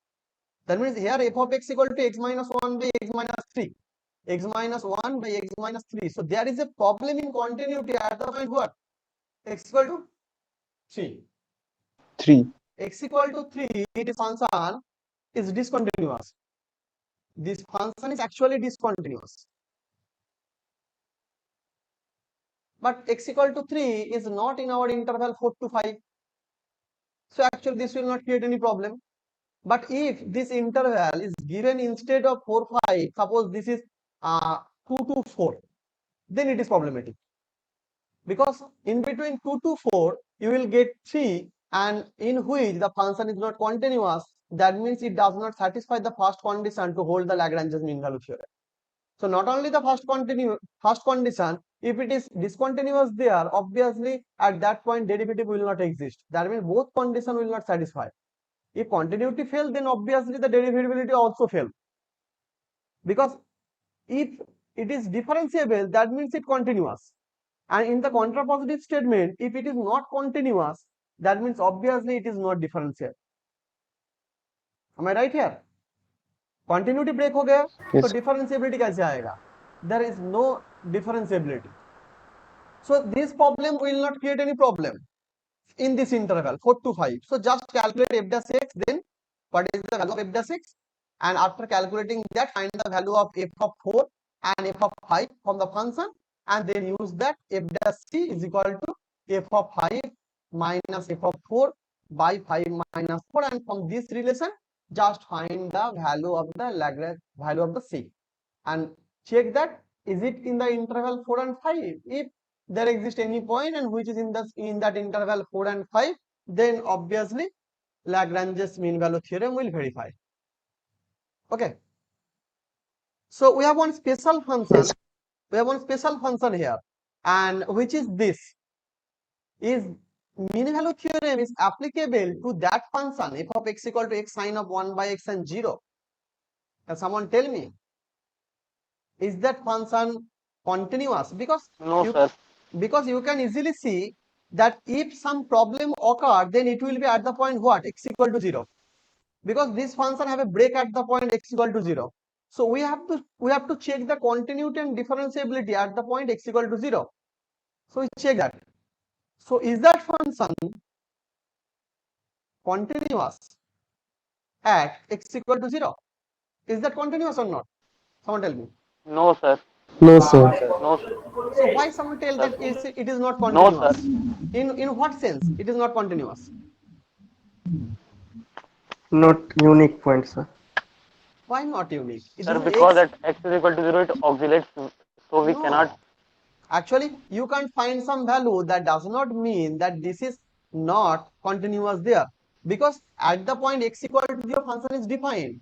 Speaker 1: That means here f of x equal to x minus 1 by x minus 3. X minus 1 by x minus 3. So there is a problem in continuity at the point what? X equal to 3.
Speaker 7: 3.
Speaker 1: X equal to 3, this function is discontinuous. This function is actually discontinuous. But x equal to 3 is not in our interval 4 to 5. So actually this will not create any problem. But if this interval is given instead of 4, 5, suppose this is 2 to 4, then it is problematic. Because in between 2 to 4, you will get 3, and in which the function is not continuous. That means it does not satisfy the first condition to hold the Lagrange's mean value theorem. So not only the first condition, if it is discontinuous there, obviously at that point derivative will not exist. That means both conditions will not satisfy. If continuity fails, then obviously the derivability also fails. Because if it is differentiable, that means it continuous. And in the contrapositive statement, if it is not continuous, that means obviously it is not differentiable. Am I right here? Continuity break हो गया,
Speaker 7: Yes.
Speaker 1: तो differentiability कैसे आएगा? There is no differentiability. So this problem will not create any problem in this interval 4 to 5. So just calculate f dash x, then what is the value of f dash x, and after calculating that, find the value of f of 4 and f of 5 from the function, and then use that f dash c is equal to f of 5 minus f of 4 by 5 minus 4, and from this relation just find the value of the Lagrange value of the c, and check that is it in the interval 4 and 5. If there exists any point and which is in that interval 4 and 5, then obviously Lagrange's mean value theorem will verify. Okay. So we have one special function.
Speaker 7: Yes.
Speaker 1: We have one special function here, and which is this. Is mean value theorem is applicable to that function f of x equal to x sine of 1 by x and 0. Can someone tell me, is that function continuous? Because you can easily see that if some problem occur, then it will be at the point what, x equal to 0, because this function have a break at the point x equal to 0. So we have to check the continuity and differentiability at the point x equal to 0. So we check that. So is that function continuous at x equal to 0? Is that continuous or not? Someone tell me.
Speaker 7: No, sir.
Speaker 3: No, sir.
Speaker 7: No, sir.
Speaker 1: So why someone tell that it is not continuous? In what sense it is not continuous?
Speaker 6: Not unique point, sir.
Speaker 1: Why not unique? It
Speaker 7: Sir,
Speaker 1: is
Speaker 7: because
Speaker 1: x.
Speaker 7: at x is equal to 0, it oscillates, so we
Speaker 1: No.
Speaker 7: cannot.
Speaker 1: Actually, you can't find some value that does not mean that this is not continuous there, because at the point x equal to 0 function is defined.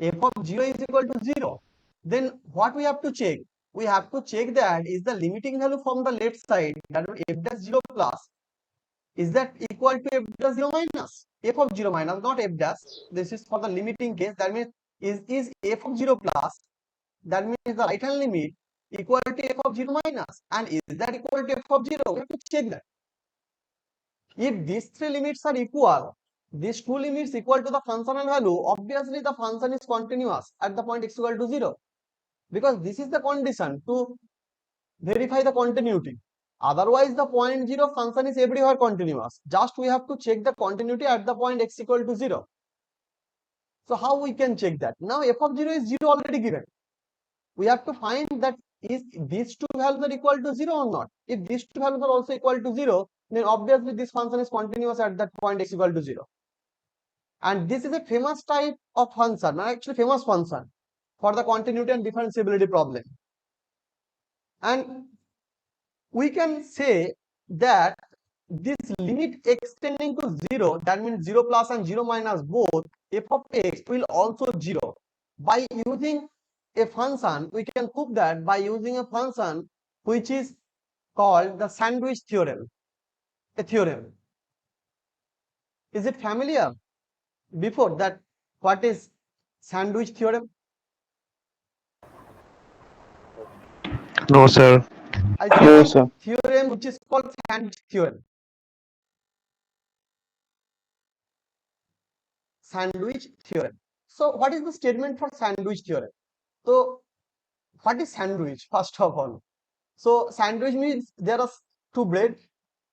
Speaker 1: F of 0 is equal to 0. Then what we have to check? We have to check that is the limiting value from the left side, that means f dash 0 plus, is that equal to f dash 0 minus? F of 0 minus, not f dash. This is for the limiting case. That means is f of 0 plus, that means the right hand limit equal to f of 0 minus, and is that equal to f of 0? We have to check that. If these three limits are equal, these two limits equal to the functional value, obviously the function is continuous at the point x equal to 0, because this is the condition to verify the continuity. Otherwise the point 0 function is everywhere continuous. Just we have to check the continuity at the point x equal to 0. So how we can check that? Now f of 0 is 0 already given. We have to find that is these two values are equal to 0 or not. If these two values are also equal to 0, then obviously this function is continuous at that point x equal to 0. And this is a famous type of function, actually famous function for the continuity and differentiability problem. And we can say that this limit extending to 0, that means 0 plus and 0 minus both, f of x will also 0. By using a function, we can prove that by using a function which is called the sandwich theorem, a theorem. Is it familiar before that? What is sandwich theorem?
Speaker 2: No, sir.
Speaker 1: I
Speaker 7: No,
Speaker 1: say
Speaker 7: sir.
Speaker 1: one theorem which is called sandwich theorem. Sandwich theorem. So what is the statement for sandwich theorem? So what is sandwich, first of all? So sandwich means there are two bread,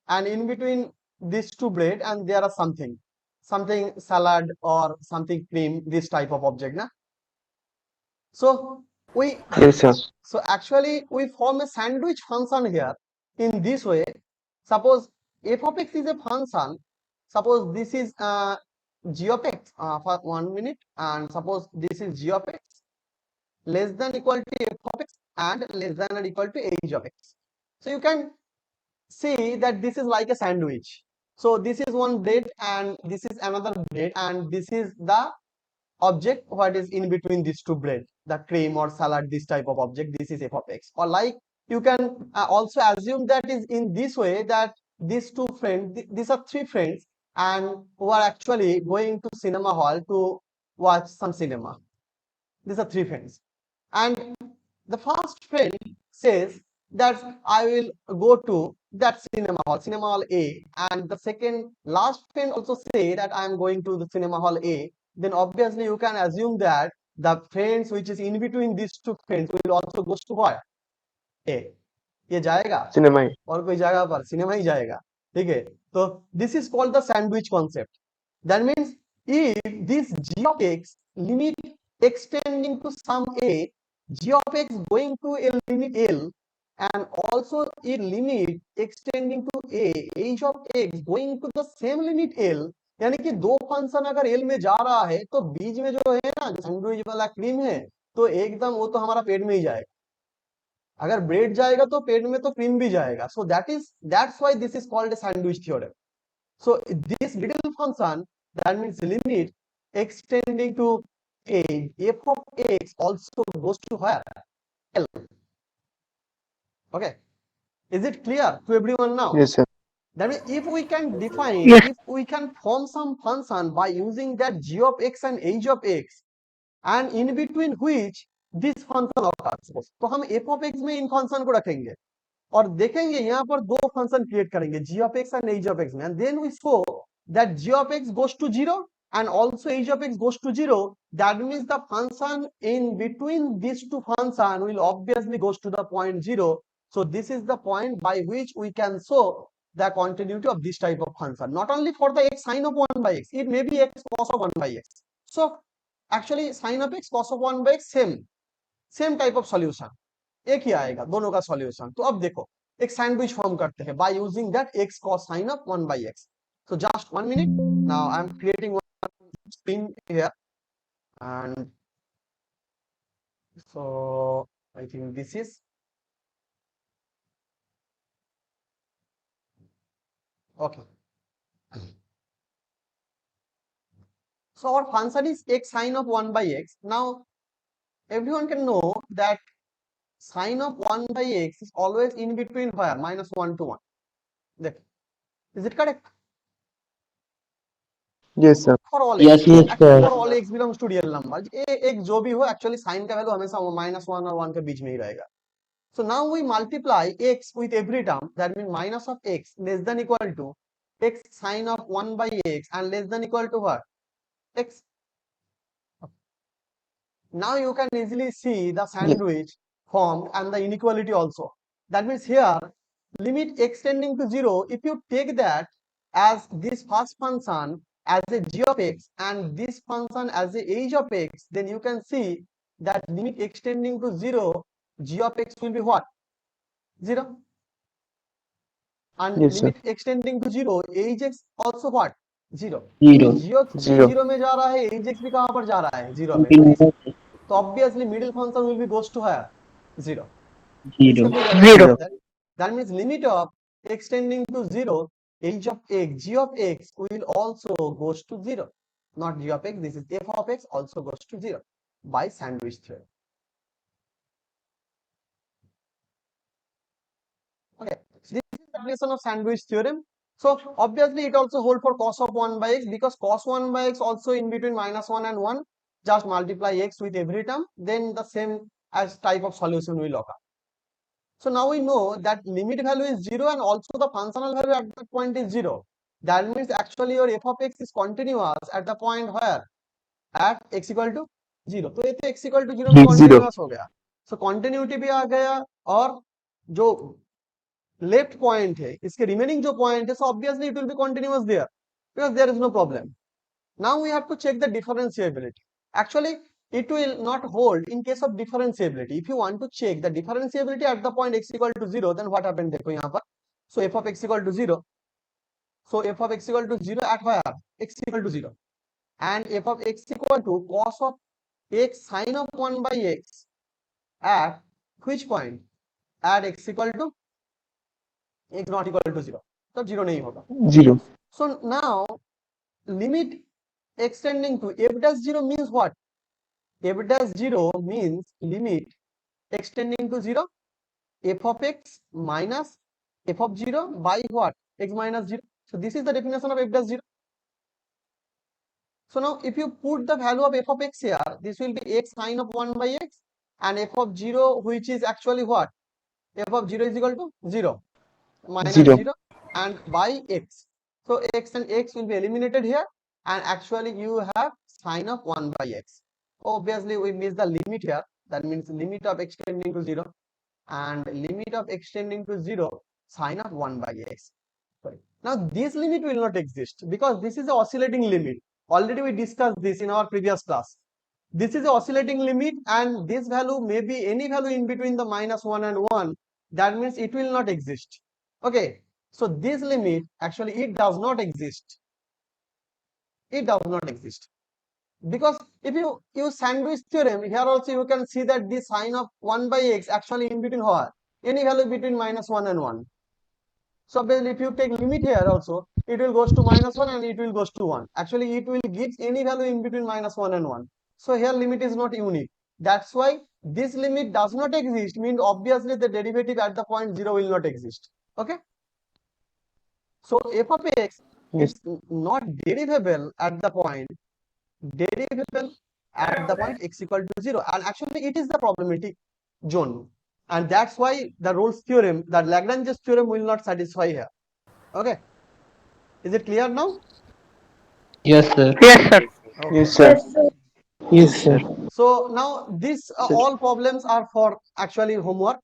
Speaker 1: and in between these two bread and there are something salad or something cream, this type of object, na? So
Speaker 6: Yes, sir.
Speaker 1: so actually we form a sandwich function here in this way. Suppose f of x is a function, suppose this is g of x, for 1 minute, and suppose this is g of x less than equal to f of x and less than or equal to h of x. So you can see that this is like a sandwich. So this is one bread and this is another bread, and this is the object what is in between these two bread, the cream or salad, this type of object, this is f of x. Or like you can also assume that is in this way, that these two friends, these are three friends, and who are actually going to cinema hall to watch some cinema. These are three friends, and the first friend says that I will go to that cinema hall A, and the second last friend also say that I am going to the cinema hall A. Then obviously you can assume that the friends which is in between these two friends will also goes to what? A. ये जाएगा
Speaker 6: Cinema.
Speaker 1: और कोई जगह पर cinema ही जाएगा, ठीक है? तो this is called the sandwich concept. That means if this g of x limit extending to some a, g of x going to a limit l, and also a limit extending to a, h of x going to the same limit l, यानी कि दो function अगर l में जा रहा है तो बीच में जो है ना सैंडविच वाला क्रीम है, तो एकदम वो तो हमारा पेट में ही जाएगा. अगर ब्रेड जाएगा तो पेट में तो क्रीम भी जाएगा. So that's why this is called a sandwich theorem. So this little function, that means limit extending to a, f of x also goes to where? L. Okay. Is it clear to everyone now?
Speaker 7: Yes, sir.
Speaker 1: That means if we can define,
Speaker 3: Yes.
Speaker 1: if we can form some function by using that g of x and h of x, and in between which this function occurs, तो हम f of x में इन function को रखेंगे और देखेंगे यहाँ पर दो फंक्शन क्रिएट करेंगे g of x and h of x में, and then we show that g of x goes to 0 and also h of x goes to 0. That means the function in between these two function will obviously goes to the point 0. So this is the point by which we can show the continuity of this type of function, not only for the x sine of 1 by x, it may be x cos of 1 by x. So actually sine of x cos of 1 by x same type of solution, एक ही आएगा दोनों का solution. तो अब देखो एक sandwich form करते हैं by using that x cos sin of 1 by x. So just 1 minute. Now I am creating one screen here, and so I think this is okay. So our function is x sine of 1 by x. Now everyone can know that sine of 1 by x is always in between where -1 to 1. Is it correct?
Speaker 6: Yes, sir.
Speaker 1: For all
Speaker 3: Yes,
Speaker 1: x,
Speaker 3: yes,
Speaker 1: actually
Speaker 3: sir.
Speaker 1: for all x belongs to real number, एक जो भी हो actually sign का value हमेशा -1 और 1 के बीच में ही रहेगा. So now we multiply x with every term, that means minus of x less than equal to x sine of 1 by x and less than equal to what? X. Now you can easily see the sandwich formed and the inequality also. That means here limit x tending to 0, if you take that as this first function as a g of x and this function as a h of x, then you can see that limit x tending to 0, g of x will be what? 0. And
Speaker 6: Yes, sir.
Speaker 1: limit extending to 0, hx also what? 0.
Speaker 3: Zero.
Speaker 1: g of x
Speaker 6: Zero.
Speaker 1: 0 में जा रहा है, hx भी कहाँ पर जा रहा है? 0 में. तो obviously middle function will be goes to where? 0.
Speaker 3: Zero.
Speaker 6: Zero.
Speaker 1: That means limit of extending to 0, h of x, g of x will also goes to 0. Not g of x, this is f of x also goes to 0 by sandwich theorem. Okay, so this is the definition of sandwich theorem. So obviously it also hold for cos of 1 by x, because cos 1 by x also in between -1 and 1. Just multiply x with every term, then the same as type of solution will occur. So now we know that limit value is 0 and also the functional value at that point is 0. That means actually your f of x is continuous at the point where? At x equal to 0. तो ये तो x equal to 0 में continuous हो गया. So continuity भी आ गया, और जो लेफ्ट पॉइंट है इसके रिमेनिंग जो पॉइंट है, so obviously it will be continuous there because there is no problem. Now we have to check the differentiability. Actually it will not hold in case of differentiability. If you want to check the differentiability at the point x equal to 0, then what happened देखो यहाँ पर. So f of x equal to 0. So f of x equal to 0 at where? X equal to 0. And f of x equal to cos of x sine of 1 by x at which point? At x equal to x not equal to 0. तो 0 नहीं होगा.
Speaker 6: Zero.
Speaker 1: So now limit extending to f dash 0 means what? F dash 0 means limit extending to 0, f of x minus f of 0 by what? X minus 0. So this is the definition of f dash 0. So now if you put the value of f of x here, this will be x sine of 1 by x, and f of 0, which is actually what? F of 0 is equal to 0 minus 0 and by x. So x and x will be eliminated here, and actually you have sine of 1 by x. Obviously we miss the limit here, that means limit of extending to 0 and limit of extending to 0 sine of 1 by x. Sorry. Now this limit will not exist because this is the oscillating limit. Already we discussed this in our previous class. This is the oscillating limit, and this value may be any value in between the -1 and 1. That means it will not exist. Okay, so this limit actually it does not exist. It does not exist because if you use sandwich theorem, here also you can see that this sine of 1 by x actually in between what? Any value between -1 and 1. So basically if you take limit here also, it will goes to -1 and it will goes to 1. Actually it will give any value in between -1 and 1. So here limit is not unique. That's why this limit does not exist, means obviously the derivative at the point 0 will not exist. Okay. So f of x is not derivable at the point x equal to 0, and actually it is the problematic zone, and that's why the Rolle's theorem, the Lagrange's theorem, will not satisfy here. Okay, is it clear now?
Speaker 3: Yes, sir.
Speaker 5: Yes, sir.
Speaker 1: Okay.
Speaker 6: Yes, sir.
Speaker 8: Yes, sir.
Speaker 3: Yes, sir.
Speaker 1: So now these all problems are for actually homework,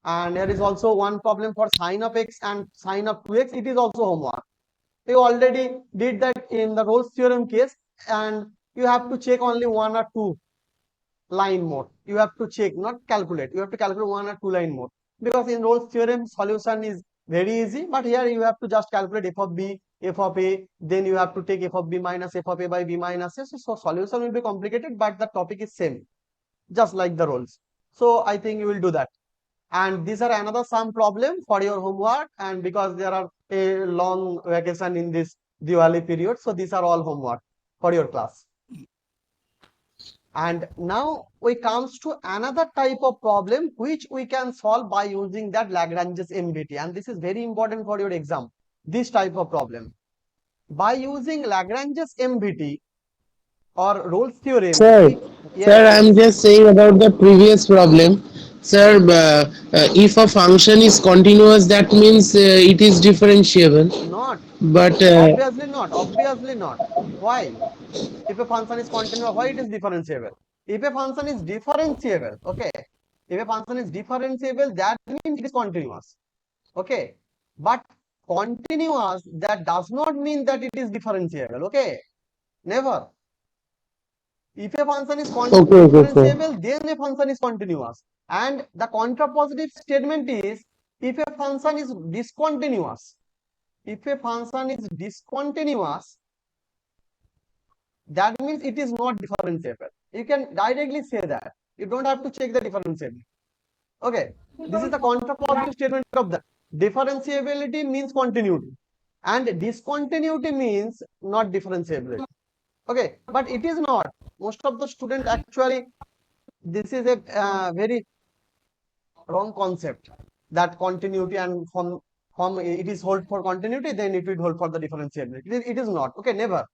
Speaker 1: and there is also one problem for sine of x and sine of 2x. It is also homework. You already did that in the Rolle's theorem case, and you have to check only one or two line more. You have to check, not calculate. You have to calculate one or two line more, because in Rolle's theorem solution is very easy, but here you have to just calculate f of b, f of a, then you have to take f of b minus f of a by b minus a. So solution will be complicated, but the topic is same, just like the Rolle's. So I think you will do that. And these are another some problem for your homework, and because there are a long vacation in this Diwali period, so these are all homework for your class. And now we comes to another type of problem which we can solve by using that Lagrange's MBT, and this is very important for your exam, this type of problem. By using Lagrange's MBT or Rolle's theorem,
Speaker 9: Sir, sir,
Speaker 1: yes,
Speaker 9: I'm just saying about the previous problem. Sir, if a function is continuous, that means it is differentiable.
Speaker 1: not,
Speaker 9: But
Speaker 1: obviously not. Why? If a function is continuous, why it is differentiable? If a function is differentiable, okay, if a function is differentiable, that means it is continuous, okay, but continuous, that does not mean that it is differentiable, okay, never. If a function is
Speaker 9: okay, sir.
Speaker 1: differentiable, then a function is continuous, and the contrapositive statement is if a function is discontinuous. If a function is discontinuous, that means it is not differentiable. You can directly say that. You don't have to check the differentiability. Okay, this is the contrapositive statement of that. Differentiability means continuity, and discontinuity means not differentiability. Okay, but it is not. Most of the students actually, this is a very wrong concept, that continuity and from it is hold for continuity, then it will hold for the differentiability. It is not. Okay, never.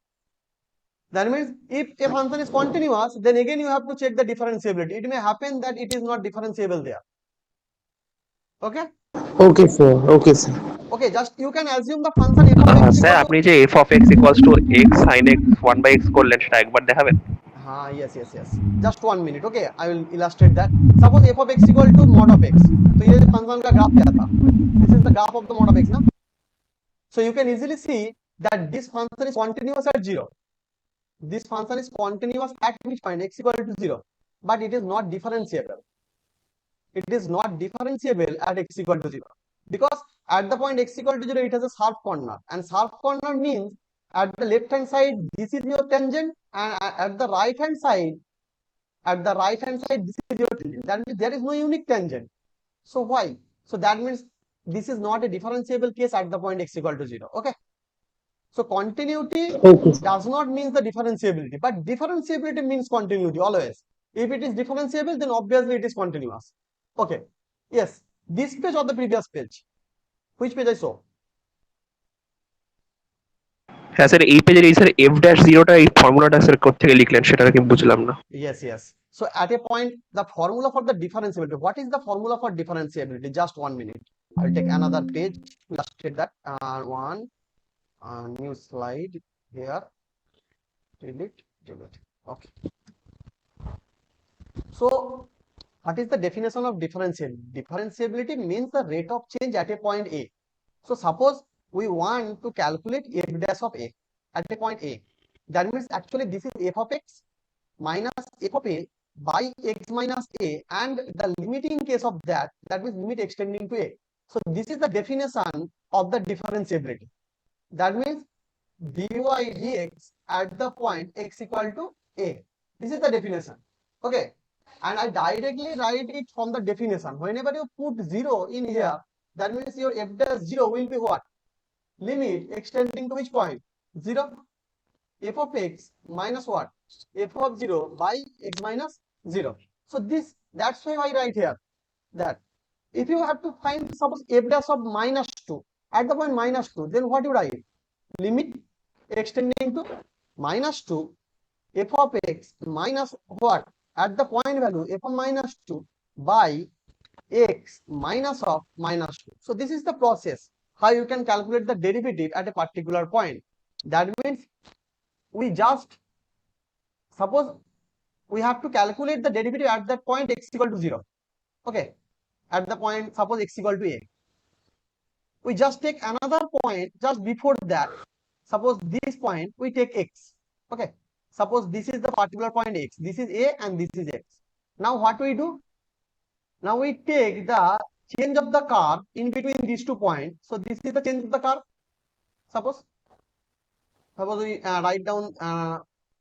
Speaker 1: That means if a function is continuous, then again you have to check the differentiability. It may happen that it is not differentiable there. Okay.
Speaker 9: Okay, sir. Okay, sir.
Speaker 1: Okay, just you can assume the function f of x
Speaker 2: sir
Speaker 1: equal to
Speaker 2: আপনি যে f of x equals to x sin x 1 by x করলেন সেটা একবার দেখাবেন?
Speaker 1: yes. Just 1 minute. Okay, I will illustrate that. Suppose f of x equal to mod of x. तो ये function का graph क्या था? This is the graph of the mod of x, ना? So you can easily see that this function is continuous at 0. This function is continuous at which point? X equal to 0, but it is not differentiable. It is not differentiable at x equal to 0, because at the point x equal to 0 it has a sharp corner, and sharp corner means at the left hand side this is your tangent, and at the right hand side this is your tangent. That means there is no unique tangent. So why? So that means this is not a differentiable case at the point x equal to 0. Okay, so continuity does not mean the differentiability, but differentiability means continuity always. If it is differentiable, then obviously it is continuous. Okay, yes, this page or the previous page? Which page I saw?
Speaker 2: হ্যাঁ sir, এই পেজের এই sir f dash 0টা এই ফর্মুলাটা sir কোত্থেকে লিখলেন সেটা কি বুঝলাম না।
Speaker 1: Yes. So at a point, the formula for the differentiability. What is the formula for differentiability? Just 1 minute. I'll take another page to illustrate that. One new slide here. Delete. Okay. So what is the definition of differentiability? Differentiability means the rate of change at a point A. So suppose we want to calculate f dash of a at a point A. That means actually this is f of x minus f of a by x minus a, and the limiting case of that means limit extending to a. So this is the definition of the differentiability. That means dy dx at the point x equal to a. This is the definition. Okay, and I directly write it from the definition. Whenever you put 0 in here, that means your f dash 0 will be what? Limit extending to which point? 0. F of x minus what? F of 0 by x minus 0. So that's why I write here that if you have to find suppose f dash of minus 2, at the point -2, then what you write? Limit extending to -2 f of x minus what? At the point value f of -2 by x minus of -2. So this is the process how you can calculate the derivative at a particular point. That means we just suppose we have to calculate the derivative at that point x equal to 0. Okay, at the point suppose x equal to a. We just take another point just before that. Suppose this point we take x. Okay, suppose this is the particular point x. This is a and this is x. Now what we do? Now we take the change of the curve in between these 2 points. So this is the change of the curve. Suppose we write down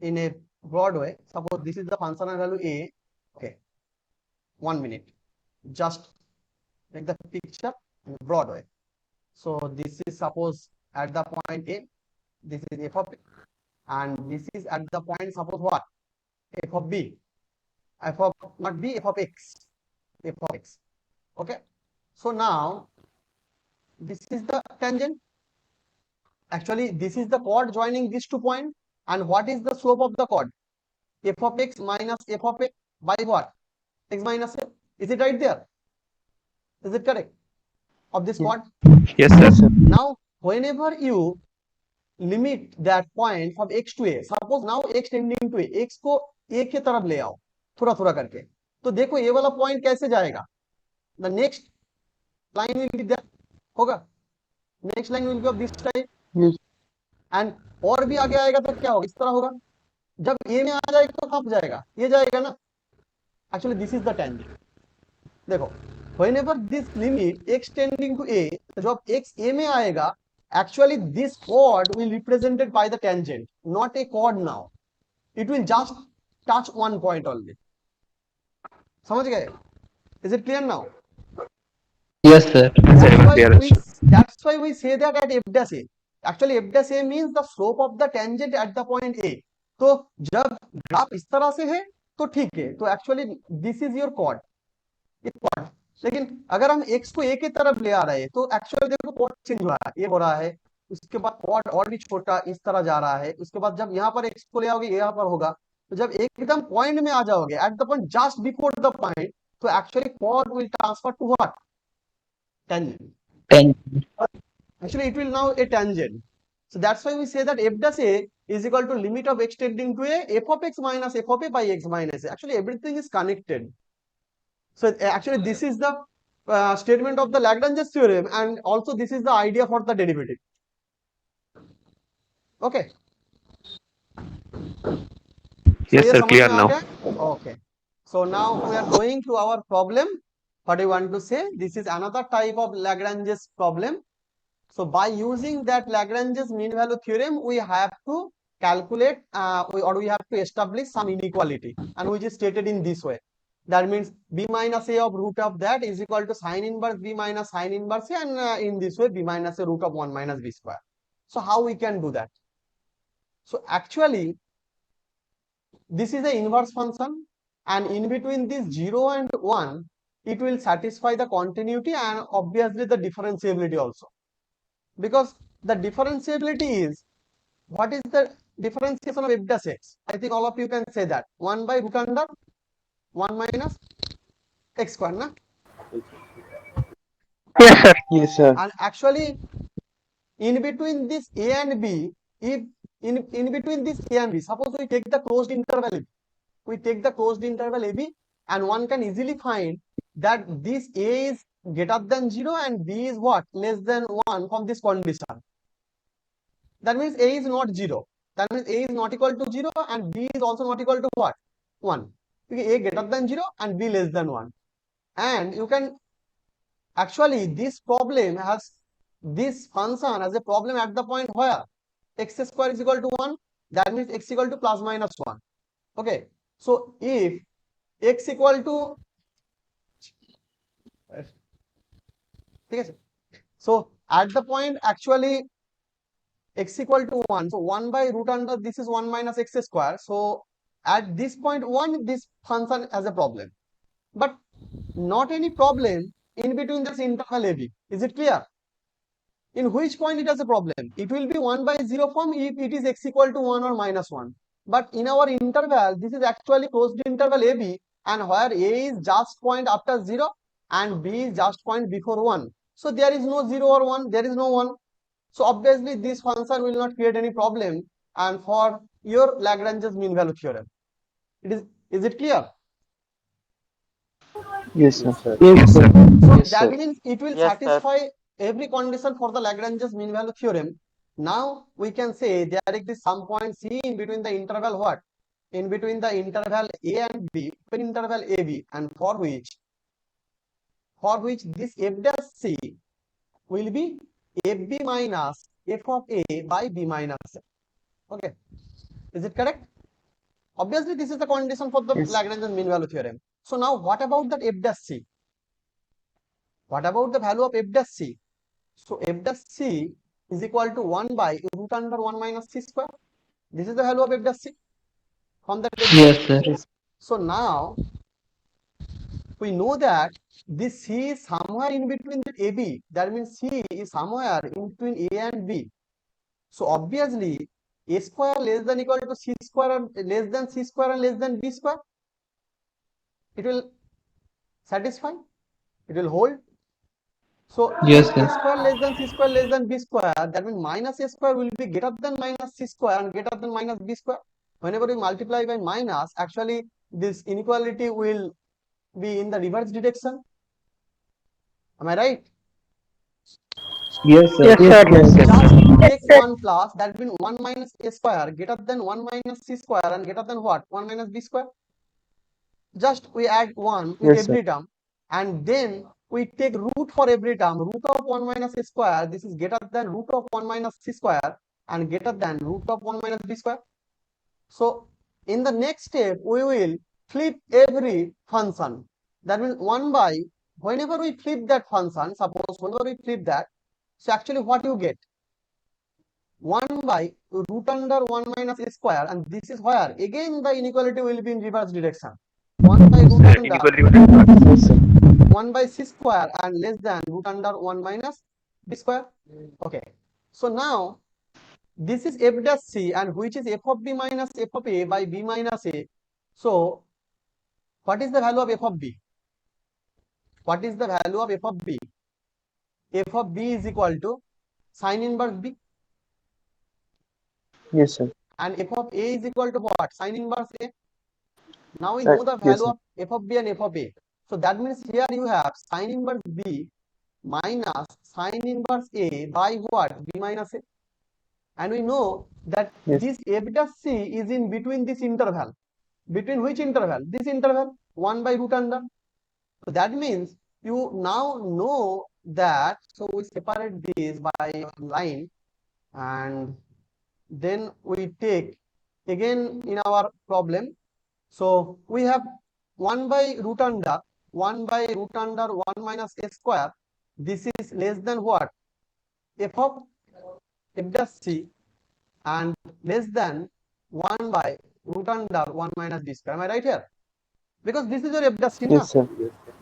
Speaker 1: in a broad way. Suppose this is the functional value a. Okay, 1 minute. Just make the picture in a broad way. So this is suppose at the point a. This is f of a, and this is at the point suppose what? F of b. F of not b, f of x. F of x. Okay. So now this is the tangent. Actually, this is the chord joining these 2 points. And what is the slope of the chord? F of x minus f of a by what? X minus a. Is it right there? Is it correct? Of this chord?
Speaker 2: Yes, sir.
Speaker 1: Now, whenever you limit that point from x to a, suppose now x tending to a, x को a के तरफ ले आओ थोड़ा थोड़ा करके, तो देखो ये वाला पॉइंट कैसे जाएगा? The next line will be there, होगा? Next line will be of this type.
Speaker 4: Yes.
Speaker 1: And और भी आगे आएगा तो क्या होगा? इस तरह होगा. जब a में आ जाएगा तो कहाँ जाएगा? ये जाएगा ना? Actually, this is the tangent. देखो, whenever this limit x tending to a, जब x a में आएगा, actually this chord will be represented by the tangent, not a chord now. It will just touch one point only. समझ गए? Is it clear now?
Speaker 3: Yes, sir.
Speaker 1: That's why we say that at f dash a. Actually, f dash a means the slope of the tangent at the point a. तो जब graph इस तरह से है तो ठीक है. तो actually this is your chord. लेकिन अगर हम x को a के तरफ ले आ रहे हैं तो एक्चुअली देखो कॉर्ड चेंज हो रहा है, ये हो रहा है, उसके बाद कॉर्ड और भी छोटा इस तरह जा रहा है, उसके बाद जब यहाँ पर x को ले आओगे यहाँ पर होगा, तो जब एकदम पॉइंट में आ जाओगे at the point just before the point, तो actually chord will transfer to what? Tangent. Actually it will now a tangent. So that's why we say that f dash a is equal to limit of x tending to a f of x minus f of a by x minus a. Actually everything is connected. So actually this is the statement of the Lagrange's theorem, and also this is the idea for the derivative. Okay.
Speaker 2: Yes, sir. Clear now.
Speaker 1: Okay. So now we are going to our problem. What I want to say, this is another type of Lagrange's problem. So by using that Lagrange's mean value theorem, we have to calculate we have to establish some inequality, and which is stated in this way. That means b minus a of root of that is equal to sine inverse b minus sine inverse a, and in this way b minus a root of 1 minus b square. So how we can do that? So actually this is the inverse function, and in between this 0 and 1 it will satisfy the continuity and obviously the differentiability also, because the differentiability is, what is the differentiation of f dash x? I think all of you can say that 1 by root under 1 minus x square, na?
Speaker 6: Yes, sir. Yes, sir.
Speaker 1: And actually in between this a and b, if in between this a and b, suppose we take the closed interval ab, we take the closed interval ab, and one can easily find that this a is greater than 0 and b is what? Less than 1 from this condition. That means a is not 0. That means a is not equal to 0 and b is also not equal to what? 1. A greater than 0 and b less than 1. And you can actually, this problem has this function as a problem at the point where x square is equal to 1, that means x equal to plus minus 1. Okay, so if x equal to so at the point actually x equal to 1, so 1 by root under this is 1 minus x square. So at this point 1, this function has a problem, but not any problem in between this interval ab. Is it clear? In which point it has a problem? It will be 1 by 0 form if it is x equal to 1 or minus 1. But in our interval, this is actually closed interval AB, and where A is just point after 0 and B is just point before 1. So there is no 0 or 1, there is no 1. So obviously this function will not create any problem and for your Lagrange's mean value theorem. Is it clear?
Speaker 6: Yes, sir.
Speaker 2: Yes, sir.
Speaker 1: So
Speaker 6: Yes,
Speaker 1: that
Speaker 6: sir.
Speaker 1: means it will
Speaker 7: Yes, sir.
Speaker 1: satisfy every condition for the Lagrange's mean value theorem. Now we can say there is some point C in between the interval what? In between the interval A and B, interval AB, and for which this f dash C will be fb minus f of A by B minus A. Okay, is it correct? Obviously this is the condition for the
Speaker 6: Yes.
Speaker 1: Lagrange's mean value theorem. So now what about that f dash C? What about the value of f dash C? So f dash C is equal to 1 by root under 1 minus C square. This is the value of f dash C from that.
Speaker 3: Yes, sir.
Speaker 1: So now we know that this C is somewhere in between the AB. That means C is somewhere in between A and B. So obviously A square less than equal to C square and less than C square and less than B square. It will satisfy. It will hold. So
Speaker 3: Yes,
Speaker 1: if
Speaker 3: sir.
Speaker 1: A square less than C square less than B square, that means minus A square will be greater than minus C square and greater than minus B square. Whenever we multiply by minus, actually this inequality will be in the reverse direction. Am I right?
Speaker 6: Yes, sir.
Speaker 3: Yes, sir.
Speaker 2: Yes,
Speaker 1: Just
Speaker 2: sir.
Speaker 1: take 1 plus, that means 1 minus A square greater than 1 minus C square and greater than what? 1 minus B square. Just we add 1 with
Speaker 6: Yes, sir.
Speaker 1: every term, and then we take root for every term. Root of 1 minus A square, this is greater than root of 1 minus C square and greater than root of 1 minus B square. So in the next step, we will flip every function. That means 1 by, whenever we flip that function, suppose whenever we flip that, so actually what you get? 1 by root under 1 minus A square, and this is where again the inequality will be in reverse direction. 1 by root under
Speaker 2: Inequality will be
Speaker 6: Yes, sir.
Speaker 1: 1 by C square and less than root under 1 minus B square. Okay, so now this is f dash C, and which is f of B minus f of A by B minus A. So what is the value of f of B? What is the value of f of B? F of B is equal to sin inverse B,
Speaker 6: Yes, sir.
Speaker 1: and f of A is equal to what? Sin inverse A. Now we
Speaker 6: Right.
Speaker 1: know the
Speaker 6: Yes,
Speaker 1: value
Speaker 6: sir.
Speaker 1: of f of B and f of A. So that means here you have sin inverse B minus sin inverse A by what? B minus A. And we know that
Speaker 6: Yes.
Speaker 1: this f dash C is in between this interval. Between which interval? This interval, 1 by root under. So that means you now know that, so we separate this by line, and then we take again in our problem. So we have 1 by root under 1 minus A square. This is less than what? F of f dash C, and less than 1 by root under 1 minus B square. Am I right here? Because this is your f dash C,
Speaker 6: Yes, sir.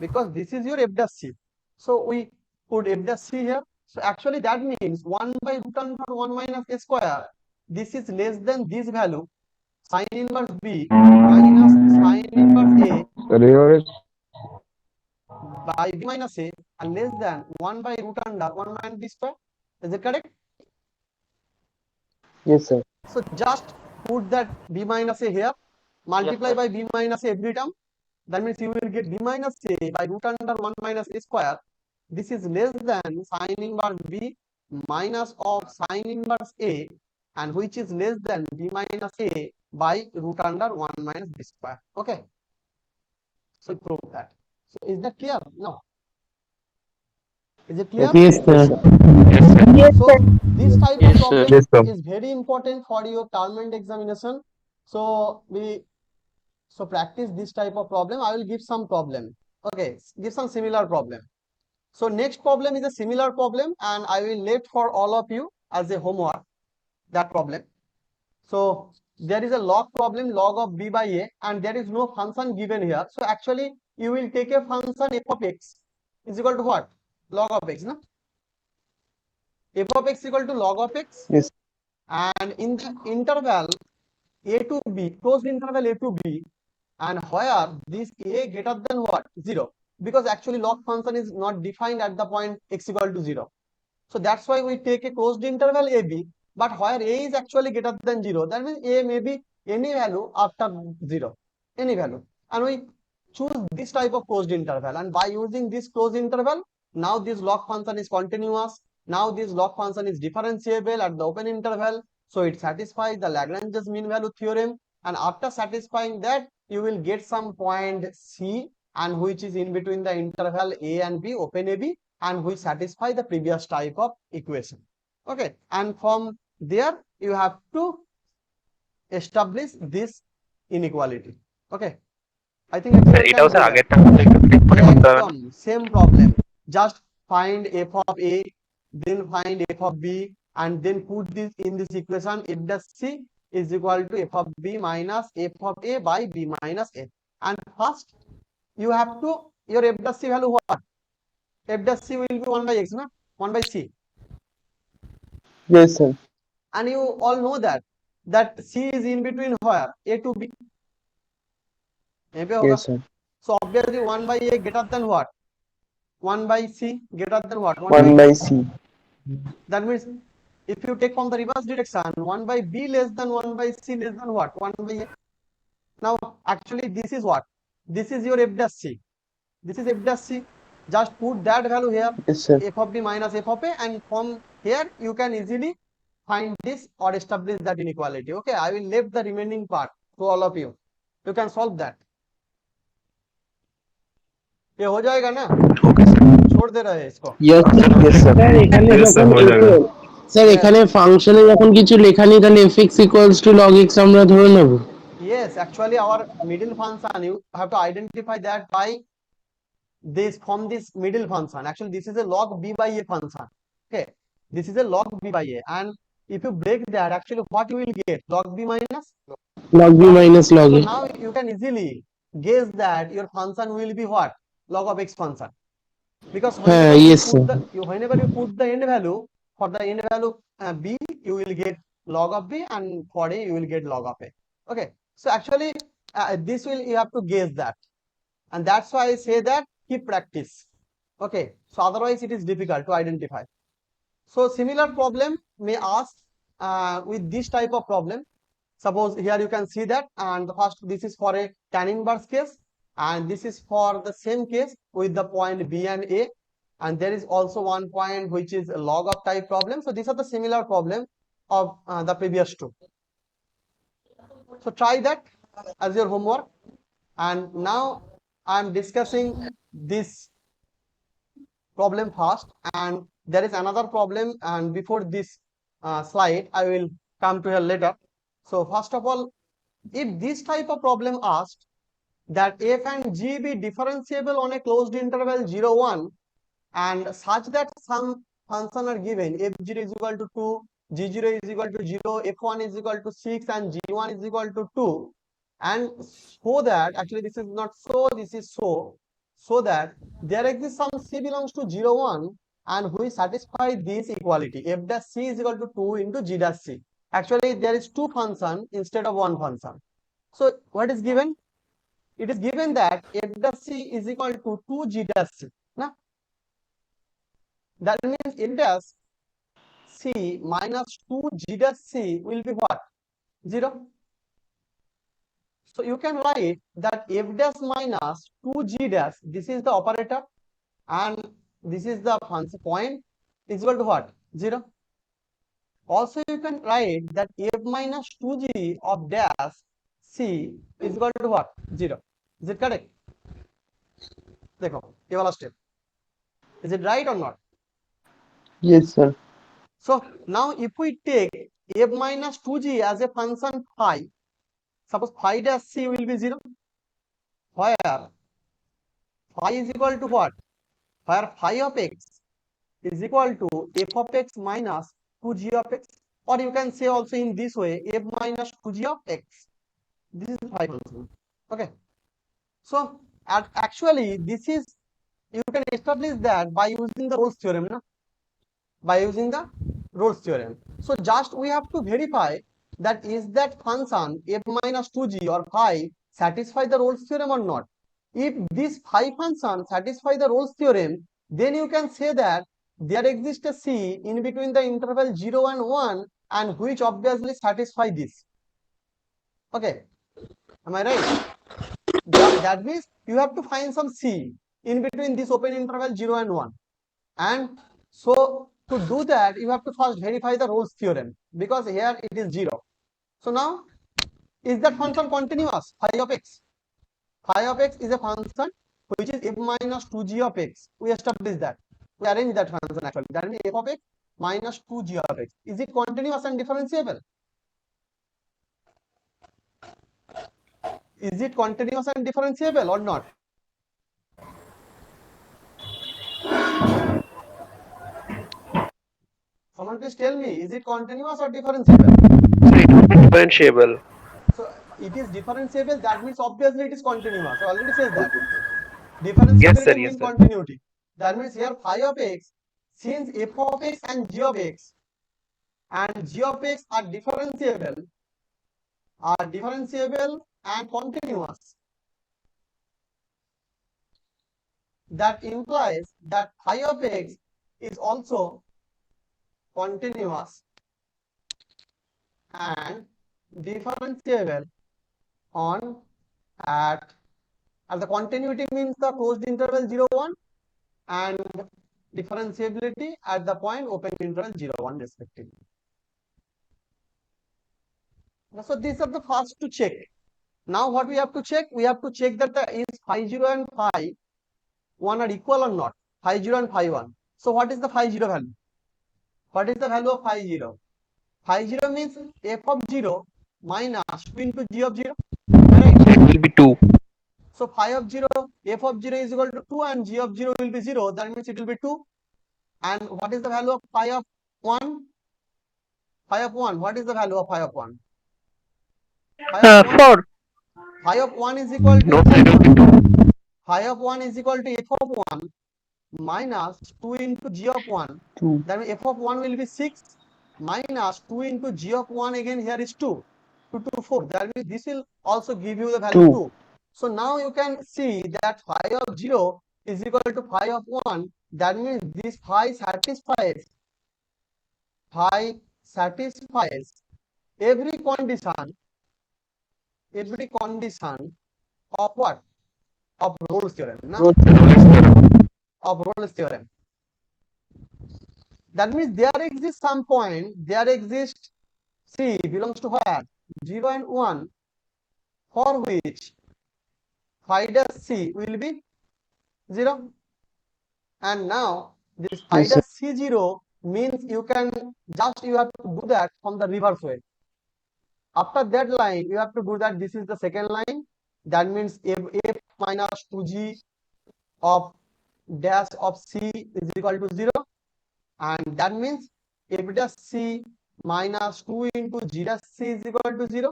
Speaker 1: because this is your f dash C. So we put f dash C here. So actually that means 1 by root under 1 minus A square. This is less than this value, sin inverse B minus sin inverse A
Speaker 4: Sir, your is
Speaker 1: by B minus A, and less than 1 by root under 1 minus B square. Is it correct?
Speaker 6: Yes, sir.
Speaker 1: So just put that B minus A here, multiply
Speaker 7: sir.
Speaker 1: by B minus A every term. That means you will get B minus A by root under 1 minus A square. This is less than sin inverse B minus of sin inverse A, and which is less than B minus A by root under 1 minus B square. Okay. So prove that. So is that clear? No. Is it clear?
Speaker 3: Yes, sir.
Speaker 2: Yes, sir.
Speaker 8: Yes,
Speaker 1: So
Speaker 8: sir.
Speaker 1: this type
Speaker 3: Yes,
Speaker 1: of
Speaker 3: sir.
Speaker 1: problem
Speaker 4: Yes, sir.
Speaker 1: is very important for your term end examination. So practice this type of problem. I will give some problem. Okay, give some similar problem. So next problem is a similar problem, and I will let for all of you as a homework that problem. So there is a log problem, log of B by A, and there is no function given here. So actually you will take a function f of x is equal to what? Log of x, no? f of x equal to log of x,
Speaker 4: Yes.
Speaker 1: and in the interval a to b, closed interval a to b, and where this a greater than what? 0, because actually log function is not defined at the point x equal to 0. So that's why we take a closed interval a b, but where a is actually greater than 0, that means a may be any value after 0, any value, and we choose this type of closed interval, and by using this closed interval, now this log function is continuous, now this log function is differentiable at the open interval, so it satisfies the Lagrange's mean value theorem, and after satisfying that, you will get some point C, and which is in between the interval a and b, open a b, and which satisfy the previous type of equation. Okay, and from there you have to establish this inequality. Okay, I think everyone
Speaker 2: এটাও
Speaker 1: can
Speaker 2: sir
Speaker 1: do that.
Speaker 2: আগেরটার মতো একটু ঠিক করে করতে হবে না?
Speaker 1: একদম same problem, just find f of a, then find f of b, and then put this in this equation. F dash c is equal to f of b minus f of a by b minus a, and first you have to, your f dash c value what? F dash c will be 1 by x, na? 1 by c,
Speaker 4: Yes, sir.
Speaker 1: and you all know that c is in between where? A to b.
Speaker 4: Yes, sir.
Speaker 1: So obviously 1 by a greater than what? 1 by c greater than what?
Speaker 4: 1 by C.
Speaker 1: That means if you take from the reverse direction, 1 by b less than 1 by c less than what? 1 by a. Now actually this is what? This is your f dash c. This is f dash c. Just put that value here,
Speaker 4: Yes, sir.
Speaker 1: f of b minus f of a, and from here you can easily find this or establish that inequality. Okay, I will leave the remaining part to all of you. You can solve that. ये हो जाएगा ना?
Speaker 2: Okay sir.
Speaker 1: छोड़ दे रहे हैं इसको.
Speaker 9: Yes,
Speaker 4: Yes, sir.
Speaker 9: Sir এখানে
Speaker 2: Yes, sir,
Speaker 9: যখন
Speaker 2: হয়ে যাবে।
Speaker 9: স্যার এখানে ফাংশনে যখন কিছু লেখা নেই তাহলে fx equals to log x আমরা ধরে নেব।
Speaker 1: Yes, actually our middle function, you have to identify that by this, from this middle function. Actually this is a log b by a function. Okay, this is a log b by a, and if you break that, actually what you will get? Log b minus
Speaker 9: log b minus log
Speaker 1: so
Speaker 9: a।
Speaker 1: now you can easily guess that your function will be what? Log of x function, because
Speaker 9: হ্যাঁ, yes, sir.
Speaker 1: whenever you put the end value, for the end value b, you will get log of b, and for a you will get log of a. Okay, so actually this will, you have to guess that, and that's why I say that keep practice. Okay, so otherwise it is difficult to identify. So similar problem may ask with this type of problem. Suppose here you can see that, and the first, this is for a tan inverse case, and this is for the same case with the point b and a, and there is also one point which is a log of type problem. So these are the similar problem of the previous two. So try that as your homework, and now I am discussing this problem first, and there is another problem, and before this slide I will come to here later. So first of all, if this type of problem asked that f and g be differentiable on a closed interval 0, 1, and such that some function are given, f0 is equal to 2, g0 is equal to 0, f1 is equal to 6, and g1 is equal to 2, and so that, actually this is not so, this is so that there exists some c belongs to 0, 1, and we satisfy this equality, f dash c is equal to 2 into g dash c. Actually there is two function instead of one function. So what is given? It is given that f dash c is equal to 2 g dash c. Now that means f dash c minus 2 g dash c will be what? 0. So you can write that f dash minus 2 g dash, this is the operator, and this is the function point, is equal to what? 0. Also you can write that f minus 2g of dash c is equal to what? 0. Is it correct? देखो ये वाला step, is it right or not?
Speaker 4: Yes, sir.
Speaker 1: So now if we take f minus 2g as a function phi, suppose phi dash c will be 0, where phi is equal to what? Where phi of x is equal to f of x minus 2g of x, or you can say also in this way, f minus 2g of x. This is phi function. Okay, so actually this is, you can establish that by using the Rolle's theorem, no? by using the Rolle's theorem. So just we have to verify that is that function f minus 2g or phi satisfy the Rolle's theorem or not. If this phi function satisfy the Rolle's theorem, then you can say that there exists a c in between the interval 0 and 1 and which obviously satisfy this. Okay, am I right? That means you have to find some c in between this open interval 0 and 1. And so to do that, you have to first verify the Rolle's theorem because here it is 0. So now, is that function continuous? Phi of x. Phi of x is a function which is f minus 2g of x. We established that. We arrange that function actually. That means f of x minus 2g of x. Is it continuous and differentiable? Is it continuous and differentiable or not? Someone please tell me, is it continuous or differentiable?
Speaker 2: Differentiable.
Speaker 1: So it is differentiable, that means obviously it is continuous. I already said that. Differentiability
Speaker 2: Yes, sir.
Speaker 1: means continuity. That means here phi of x, since f of x and g of x are differentiable and continuous. That implies that phi of x is also continuous and differentiable on at the continuity means the closed interval 0 1 and differentiability at the point open interval 0 1 respectively. So these are the first to check. Now what we have to check? We have to check that the is phi 0 and phi 1 are equal or not. Phi 0 and phi 1. So what is the phi 0 value? What is the value of phi 0? Phi 0 means f of 0 minus 2 into g of 0. Right?
Speaker 2: It will be 2.
Speaker 1: So phi of 0, f of 0 is equal to 2 and g of 0 will be 0. That means it will be 2. And what is the value of phi of 1? Phi of 1. What is the value of phi of 1?
Speaker 3: 4.
Speaker 1: Phi of 1 is equal to
Speaker 2: No,
Speaker 1: f
Speaker 2: sir, it
Speaker 1: of
Speaker 2: will be
Speaker 1: 1.
Speaker 2: 2.
Speaker 1: Phi of 1 is equal to f of 1 minus 2 into g of 1.
Speaker 4: 2.
Speaker 1: That means f of 1 will be 6 minus 2 into g of 1 again here is 2. 2 to 4. That means this will also give you the value
Speaker 4: 2.
Speaker 1: 2. So now you can see that phi of 0 is equal to phi of 1. That means this phi satisfies every condition of what? Of Rolle's theorem. No? Of Rolle's theorem. That means there exists some point, C belongs to where? 0 and 1 for which phi dash C will be 0. And now this phi
Speaker 4: Yes, sir.
Speaker 1: dash C0 means you have to do that from the reverse way. After that line, you have to do that. This is the second line. That means f minus 2g of dash of C is equal to 0. And that means f dash C minus 2 into g dash C is equal to 0.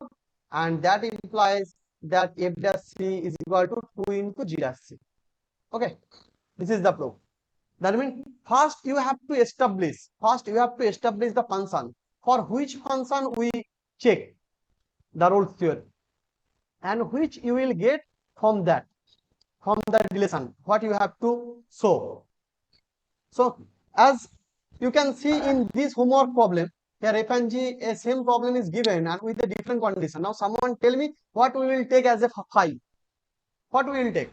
Speaker 1: And that implies that f dash C is equal to 2 into g dash C. Okay, this is the proof. That means first you have to establish the function for which function we check the Rolle's theorem and which you will get from the relation what you have to show. So as you can see in this homework problem, here f and g, a same problem is given and with a different condition. Now someone tell me what we will take as a phi. What we will take?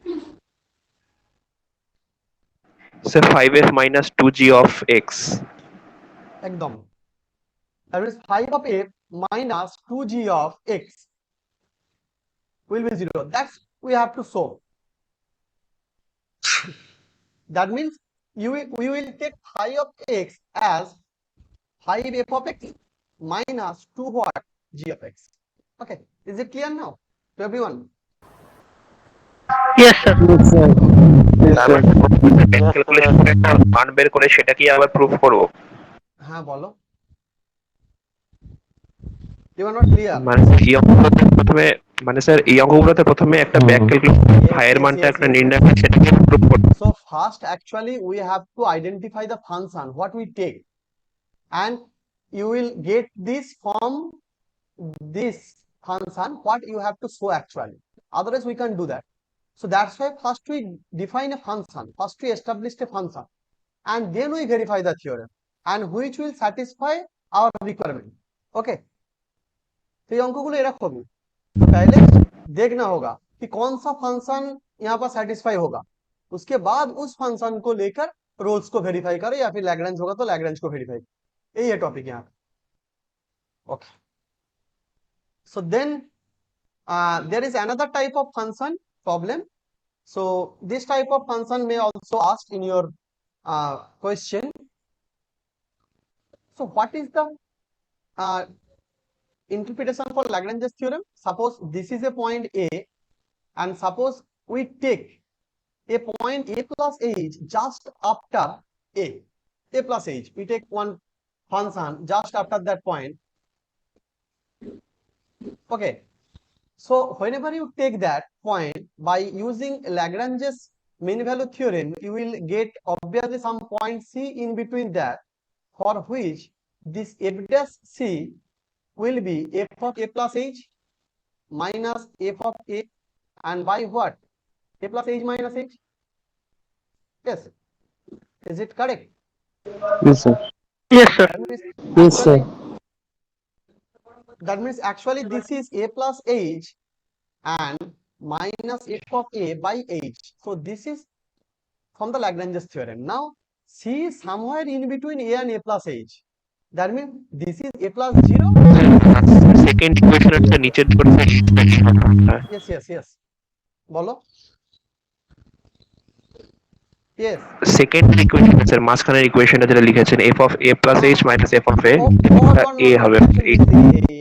Speaker 2: So 5f minus 2g of x.
Speaker 1: Ekdom. That means phi of f minus 2g of x will be 0. That's we have to show. That means we will take phi of x as phi f of x minus 2 what? G of x. Okay, is it clear now to everyone?
Speaker 3: Yes, sir.
Speaker 4: Yes, sir. Yes,
Speaker 2: তারপর
Speaker 4: sir.
Speaker 2: Calculation করে একটা মান বের করে সেটা কি আবার proof করব?
Speaker 1: হ্যাঁ বলো, you are not clear.
Speaker 2: মানে এই অঙ্কগুলোতে প্রথমে মানে স্যার এই অঙ্কগুলোতে প্রথমে একটা ব্যাক ক্যালকুলেশন ফাইয়ের মানটা একটা নির্ণয় করে সেটাকে প্রুফ করব।
Speaker 1: So first actually we have to identify the function what we take. and you will get this from this function what you have to show actually. Otherwise we can't do that. So that's why first we define a function, first we establish a function, and then we verify the theorem, and which will satisfy our requirement. Okay, तो ये अंकों को ले रखो भी, तो पहले देखना होगा कि कौन सा फंक्शन यहाँ पर सेटिस्फाई होगा, उसके बाद उस फंक्शन को लेकर रोल्स को वेरीफाई करो, या फिर लैग्रेंज होगा तो लैग्रेंज को वेरीफाई करो। यही है टॉपिक यहाँ पे। Okay, so then there is another type of function problem. So this type of function may also asked in your question. So what is the interpretation for Lagrange's theorem? Suppose this is a point A, and suppose we take a point A plus h just after A plus h. We take one function just after that point. Okay, so whenever you take that point by using Lagrange's mean value theorem, you will get obviously some point C in between that, for which this f dash C will be f of A plus h minus f of A, and by what? A plus h minus h. Yes, is it correct?
Speaker 6: Yes, sir.
Speaker 3: Yes, sir.
Speaker 6: Yes, sir.
Speaker 1: That means actually this is A plus h and minus f of A by h. So this is from the Lagrange's theorem. Now C is somewhere in between A and A plus h. That means this is A plus 0.
Speaker 2: Second equation হচ্ছে নিচের দিকে
Speaker 1: Yes, yes, yes. বলো। Yes.
Speaker 2: Second equation sir মাঝখানের ইকুয়েশনটা যেটা লিখেছেন f of a plus h minus f of a a হবে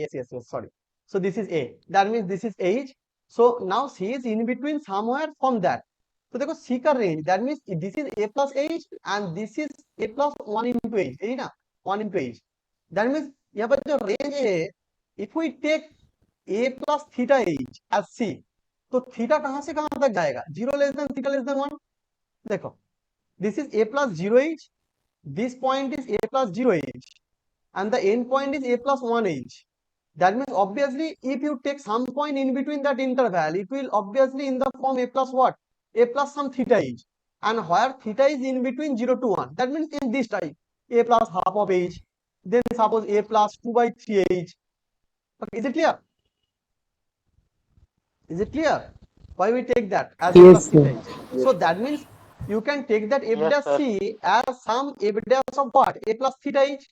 Speaker 1: Yes, yes, yes, sorry. So this is A. That means this is h. So now C is in between somewhere from that. So देखो C का range, that means this is A plus h and this is A plus 1 into h. यही ना, 1 into h. That means यहाँ पर जो range है, if we take A plus theta h as C, तो theta कहाँ से कहाँ तक जाएगा? 0 less than theta less than 1. देखो, this is A plus 0h, this point is A plus 0h, and the end point is A plus 1h. That means obviously if you take some point in between that interval, it will obviously in the form A plus what? A plus some theta h, and where theta is in between 0 to 1. That means in this type, A plus half of h, then suppose A plus 2 by 3h. Okay, is it clear? Is it clear? Why we take that as A
Speaker 6: Yes,
Speaker 1: plus theta
Speaker 6: sir.
Speaker 1: h? So that means you can take that f
Speaker 7: Yes,
Speaker 1: dash
Speaker 7: sir.
Speaker 1: C as some f dash of what? A plus theta h.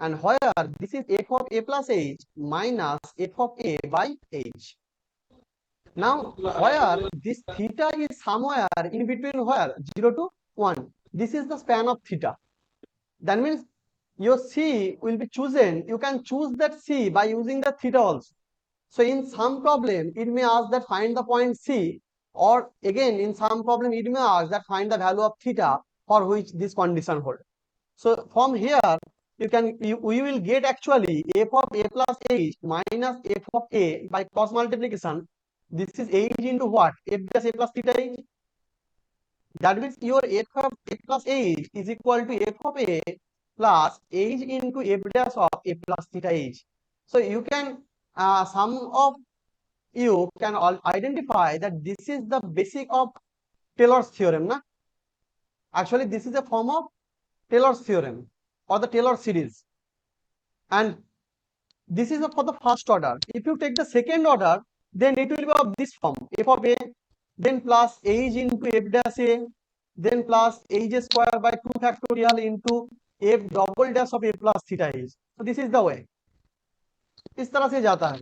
Speaker 1: And where this is f of A plus h minus f of A by h. Now where this theta is somewhere in between where? 0 to 1. This is the span of theta. That means your C will be chosen. You can choose that C by using the theta also. So in some problem, it may ask that find the point C, or again in some problem it may ask that find the value of theta for which this condition hold. So from here we will get actually f of A plus h minus f of A by cross multiplication. This is h into what? F dash A plus theta h. That means your f of A plus h is equal to f of A plus h into f dash of A plus theta h. So you can some of you can all identify that this is the basic of Taylor's theorem, na? Actually this is a form of Taylor's theorem or the Taylor series, and this is for the first order. If you take the second order, then it will be of this form: f of A, then plus h into f dash A, then plus h square by 2 factorial into f double dash of A plus theta h. So this is the way, इस तरह से जाता है.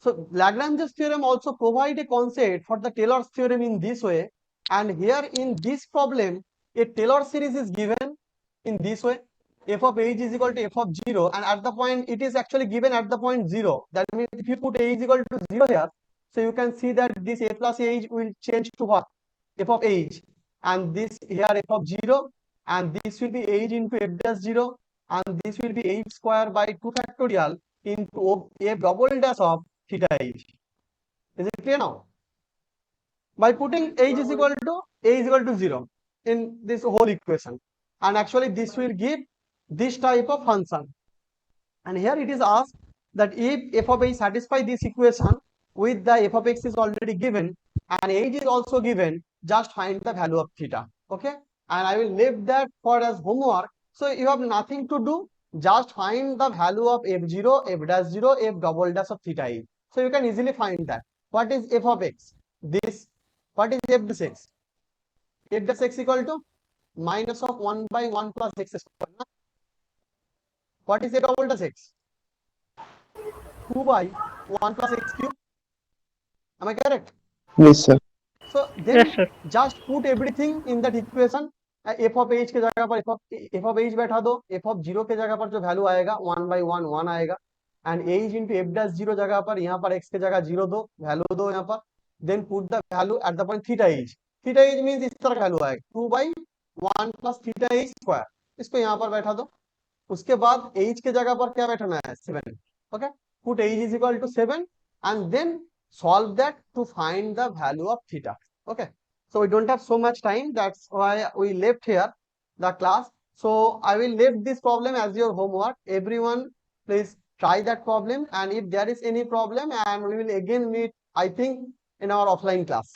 Speaker 1: So Lagrange's theorem also provide a concept for the Taylor's theorem in this way, and here in this problem a Taylor series is given in this way: f of h is equal to f of 0, and at the point it is actually given at the point 0. That means if you put h is equal to 0 here, so you can see that this A plus h will change to what? F of h, and this here f of 0, and this will be h into f dash 0, and this will be h square by 2 factorial into f double dash of theta h. Is it clear now? By putting h is equal to 0 in this whole equation, and actually this will give this type of function. And here it is asked that if f of h satisfy this equation with the f of x is already given and h is also given, just find the value of theta. Okay, and I will leave that for as homework. So you have nothing to do, just find the value of f0, f dash 0, f double dash of theta e. So you can easily find that. What is f of x? This. What is f dash x? F dash x equal to minus of 1 by 1 plus x square. What is a double dash x? 2 by 1 plus x cube. Am I correct?
Speaker 6: Yes, sir.
Speaker 1: So then
Speaker 3: Yes, sir.
Speaker 1: just put everything in that equation. f of h के जगह पर f of h बैठा दो, f of 0 के जगह पर जो value आएगा 1 by 1 1 आएगा, and h into f dash 0 जगह पर यहाँ पर x के जगह 0 दो, वैल्यू दो यहाँ पर, then put the value at the point theta h. Theta h means इस तरह वैल्यू आएगा 2 by 1 plus theta h square. इसको यहाँ पर बैठा दो. उसके बाद h के जगह पर क्या बैठाना है 7. Okay, put h is equal to 7 and then solve that to find the value of theta. Okay, so we don't have so much time, that's why we left here the class. So I will leave this problem as your homework. Everyone please try that problem, and if there is any problem, and we will again meet, I think, in our offline class.